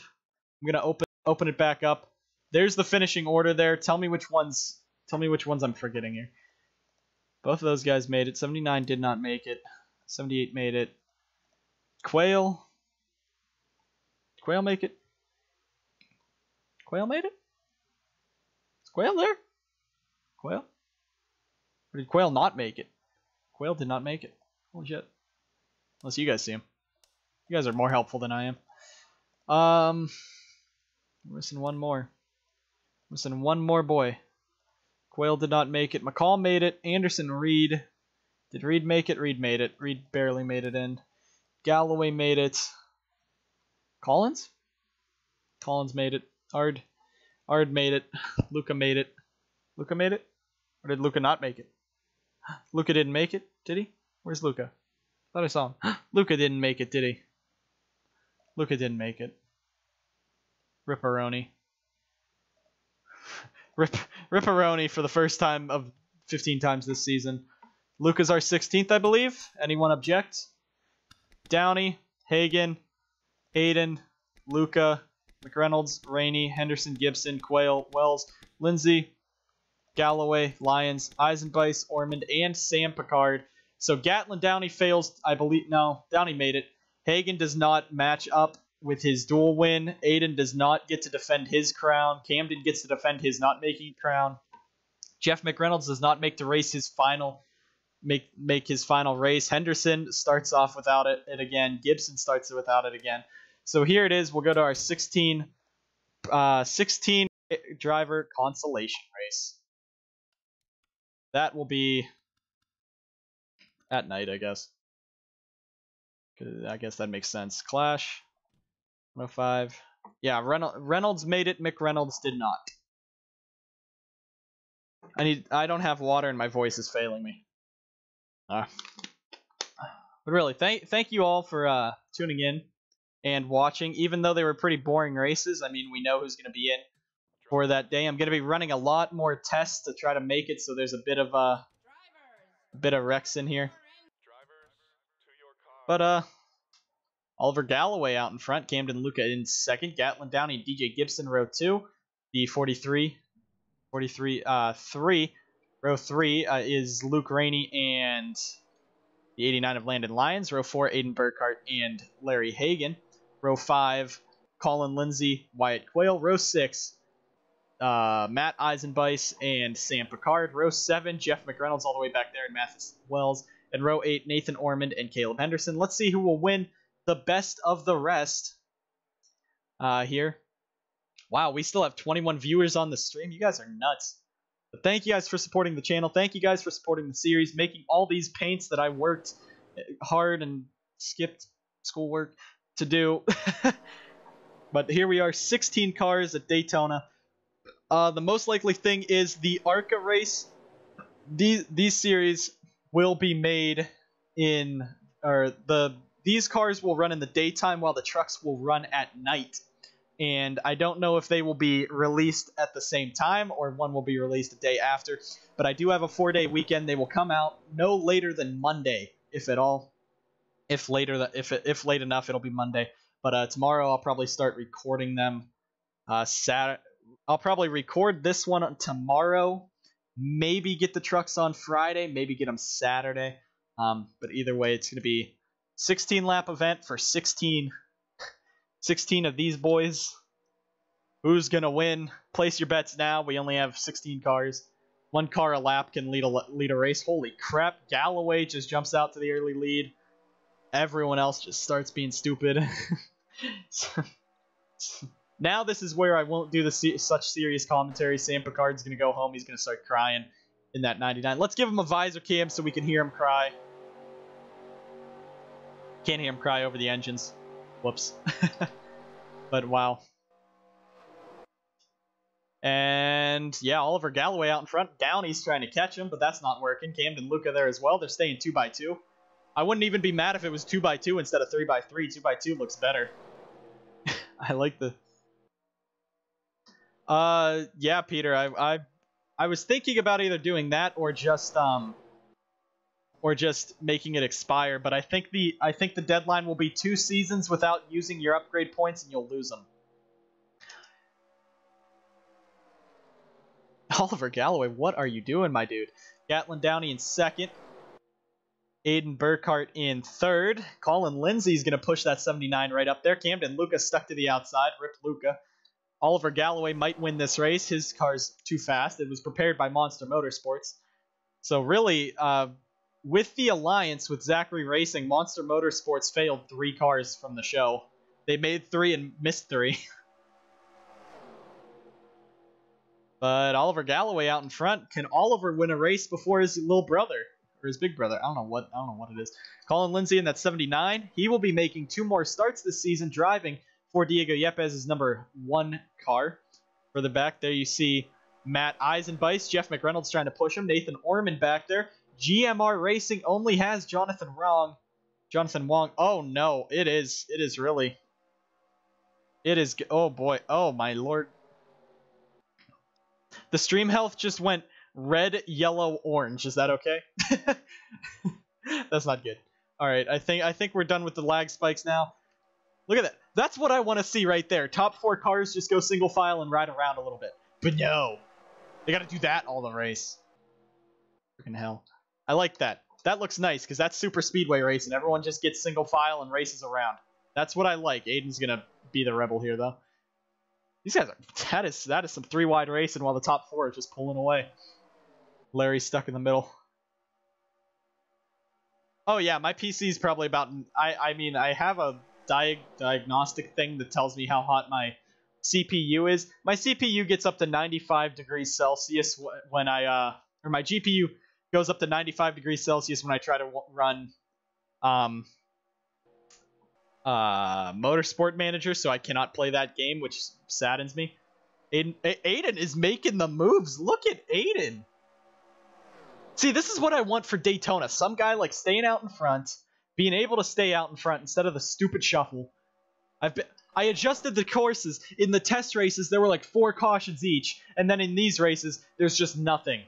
I'm gonna open it back up. There's the finishing order there. Tell me which ones I'm forgetting here. Both of those guys made it. 79 did not make it. 78 made it. Quayle. Did Quayle make it? Quayle made it? Is Quayle there? Quayle? Or did Quayle not make it? Quayle did not make it. Holy shit. Unless you guys see him. You guys are more helpful than I am. We're missing one more. Missing one more boy. Quayle did not make it. McCall made it. Anderson Reed. Did Reed make it? Reed made it. Reed barely made it in. Galloway made it. Collins? Collins made it. Ard made it. Luca made it. Luca made it? Or did Luca not make it? Luca didn't make it, did he? Where's Luca? Thought I saw him. Luca didn't make it, did he? Luca didn't make it. Ripperoni. Ripperoni for the first time of 15 times this season. Luca's our 16th, I believe. Anyone object? Downey, Hagen, Aiden, Luca, McReynolds, Rainey, Henderson, Gibson, Quayle, Wells, Lindsay, Galloway, Lyons, Eisenbeiss, Ormond, and Sam Picard. So Gatlin Downey fails, I believe. No, Downey made it. Hagen does not match up with his duel win. Aiden does not get to defend his crown. Camden gets to defend his not making crown. Jeff McReynolds does not make his final race. Henderson starts off without it again. Gibson starts it without it again. So here it is. We'll go to our 16 driver consolation race. That will be at night, I guess. I guess that makes sense. Clash 105. Yeah, Reynolds made it. McReynolds did not. I don't have water and my voice is failing me. But really, thank you all for tuning in and watching. Even though they were pretty boring races, I mean, we know who's going to be in for that day. I'm going to be running a lot more tests to try to make it so there's a bit of wrecks in here. But Oliver Galloway out in front, Camden Luca in second, Gatlin Downey and DJ Gibson row 2. The 43 3 row 3 is Luke Rainey and the 89 of Landon Lyons. Row 4, Aiden Burkhart and Larry Hagen. Row 5, Colin Lindsay, Wyatt Quayle. Row 6, Matt Eisenbeiss and Sam Picard. Row 7, Jeff McReynolds all the way back there and Mathis Wells. And row 8, Nathan Ormond and Caleb Henderson. Let's see who will win the best of the rest here. Wow, we still have 21 viewers on the stream. You guys are nuts. But thank you guys for supporting the channel. Thank you guys for supporting the series, making all these paints that I worked hard and skipped schoolwork to do. But here we are, 16 cars at Daytona. The most likely thing is the ARCA race. These series will be made in, these cars will run in the daytime while the trucks will run at night. And I don't know if they will be released at the same time or one will be released a day after. But I do have a 4-day weekend. They will come out no later than Monday, if at all. If late enough, it'll be Monday. But tomorrow I'll probably start recording them. I'll probably record this one tomorrow. Maybe get the trucks on Friday. Maybe get them Saturday. But either way, it's going to be 16-lap event for 16 of these boys. Who's going to win? Place your bets now. We only have 16 cars. One car a lap can lead a race. Holy crap. Galloway just jumps out to the early lead. Everyone else just starts being stupid. Now this is where I won't do such serious commentary. Sam Picard's going to go home. He's going to start crying in that 99. Let's give him a visor cam so we can hear him cry. Can't hear him cry over the engines. Whoops. But wow. And yeah, Oliver Galloway out in front. Downey's trying to catch him, but that's not working. Camden Luca there as well. They're staying 2x2. I wouldn't even be mad if it was 2x2 instead of 3x3. 2x2 looks better. I like the... Yeah, Peter, I was thinking about either doing that or just making it expire, but I think the deadline will be 2 seasons without using your upgrade points and you'll lose them. Oliver Galloway, what are you doing, my dude? Gatlin Downey in second. Aiden Burkhart in third. Colin Lindsay's going to push that 79 right up there. Camden Luca stuck to the outside. Rip Luca. Oliver Galloway might win this race. His car's too fast. It was prepared by Monster Motorsports. So really, with the alliance with Zachary Racing, Monster Motorsports failed 3 cars from the show. They made 3 and missed 3. But Oliver Galloway out in front. Can Oliver win a race before his little brother? Or his big brother? I don't know what it is. Colin Lindsay in that 79. He will be making 2 more starts this season, driving for Diego Yepes' number 1 car. Further back there you see Matt Eisenbeiss, Jeff McReynolds trying to push him, Nathan Ormond back there. GMR Racing only has Jonathan Wong. Oh no, it is really. It is, oh boy, oh my lord. The stream health just went red, yellow, orange. Is that okay? That's not good. Alright, I think we're done with the lag spikes now. Look at that. That's what I want to see right there. Top 4 cars just go single file and ride around a little bit. But no. They gotta do that all the race. Freaking hell. I like that. That looks nice, because that's super speedway race, and everyone just gets single file and races around. That's what I like. Aiden's gonna be the rebel here, though. These guys are... That is some 3-wide racing while the top 4 are just pulling away. Larry's stuck in the middle. Oh yeah, my PC's probably about... I mean, I have a diagnostic thing that tells me how hot my CPU is. My CPU gets up to 95 degrees Celsius when I... or my GPU goes up to 95 degrees Celsius when I try to run... Motorsport Manager, so I cannot play that game, which saddens me. Aiden is making the moves. Look at Aiden. See, this is what I want for Daytona. Some guy like staying out in front, being able to stay out in front instead of the stupid shuffle. I adjusted the courses. In the test races, there were like 4 cautions each, and then in these races, there's just nothing.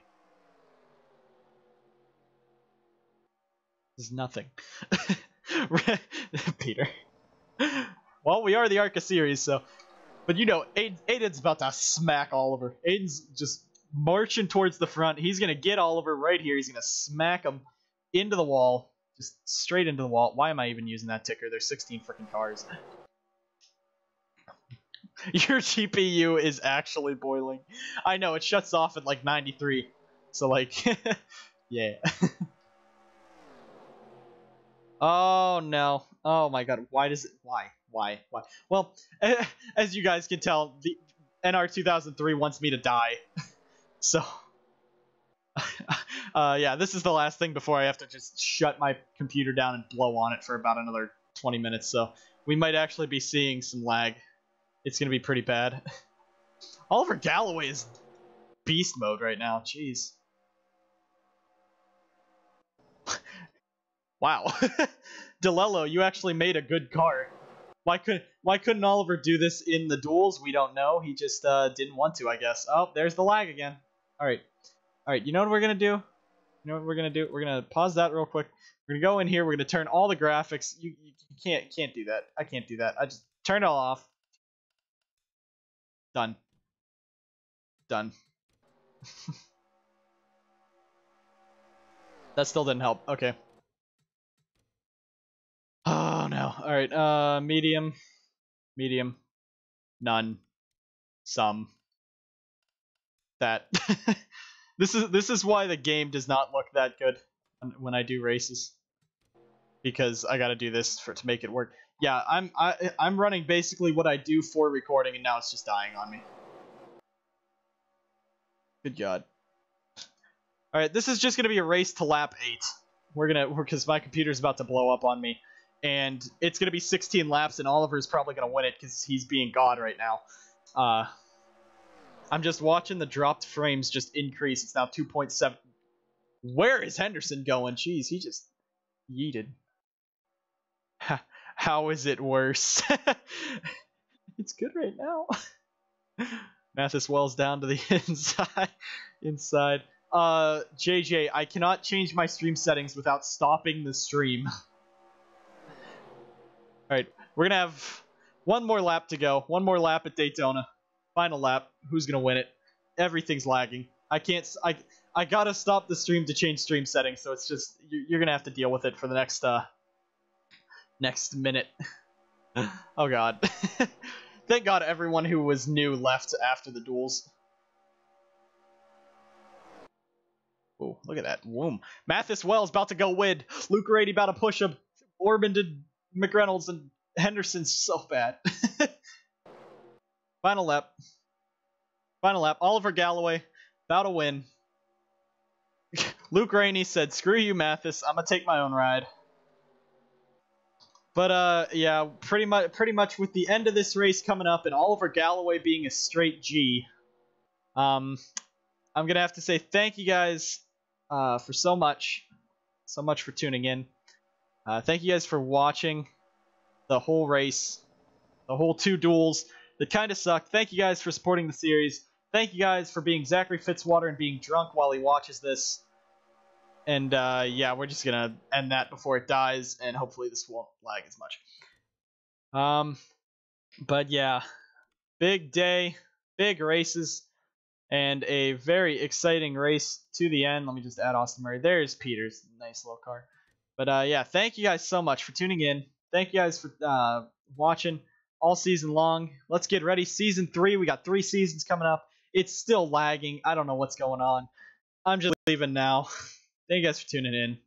There's nothing. Peter. Well, we are the ARCA series, so... But you know, Aiden's about to smack Oliver. Aiden's just marching towards the front. He's going to get Oliver right here. He's going to smack him into the wall. Just straight into the wall. Why am I even using that ticker? There's 16 freaking cars. Your GPU is actually boiling. I know, it shuts off at like 93. So like, yeah. Oh no. Oh my god. Why does it... Why? Well, as you guys can tell, the NR 2003 wants me to die. So, yeah, this is the last thing before I have to just shut my computer down and blow on it for about another 20 minutes. So, we might actually be seeing some lag. It's going to be pretty bad. Oliver Galloway is beast mode right now. Jeez. Wow. DeLello, you actually made a good car. Why couldn't Oliver do this in the duels? We don't know. He just didn't want to, I guess. Oh, there's the lag again. All right. You know what we're gonna do? We're gonna pause that real quick. We're gonna go in here. We're gonna turn all the graphics. You can't do that. I can't do that. I just turn it all off. Done. That still didn't help. Okay. Oh no. All right. Medium, none, some. That. This is why the game does not look that good when I do races, because I got to do this to make it work. Yeah, I'm running basically what I do for recording, and now it's just dying on me. Good God. All right, this is just gonna be a race to lap 8. Because my computer's about to blow up on me. And it's going to be 16 laps, and Oliver's probably going to win it because he's being God right now. I'm just watching the dropped frames just increase. It's now 2.7. Where is Henderson going? Jeez, he just yeeted. How is it worse? It's good right now. Mathis Wells down to the inside. JJ, I cannot change my stream settings without stopping the stream. Alright, we're gonna have one more lap to go. One more lap at Daytona. Final lap. Who's gonna win it? Everything's lagging. I gotta stop the stream to change stream settings, so it's just... You're gonna have to deal with it for the next minute. Oh god. Thank god everyone who was new left after the duels. Oh, look at that. Whoom. Mathis Wells about to go win. Luke Rady about to push him. Orban did McReynolds, and Henderson's so bad. Final lap. Oliver Galloway about to win. Luke Rainey said, "Screw you, Mathis. I'm gonna take my own ride." But yeah, pretty much with the end of this race coming up and Oliver Galloway being a straight G, I'm gonna have to say thank you guys for so much for tuning in. Thank you guys for watching the whole race, the whole 2 duels that kind of sucked. Thank you guys for supporting the series. Thank you guys for being Zachary Fitzwater and being drunk while he watches this. And yeah, we're just gonna end that before it dies, and hopefully this won't lag as much. But yeah, big day, big races, and a very exciting race to the end. Let me just add Austin Murray. There's Peters, nice little car. But yeah, thank you guys so much for tuning in. Thank you guys for watching all season long. Let's get ready. Season 3, we got 3 seasons coming up. It's still lagging. I don't know what's going on. I'm just leaving now. Thank you guys for tuning in.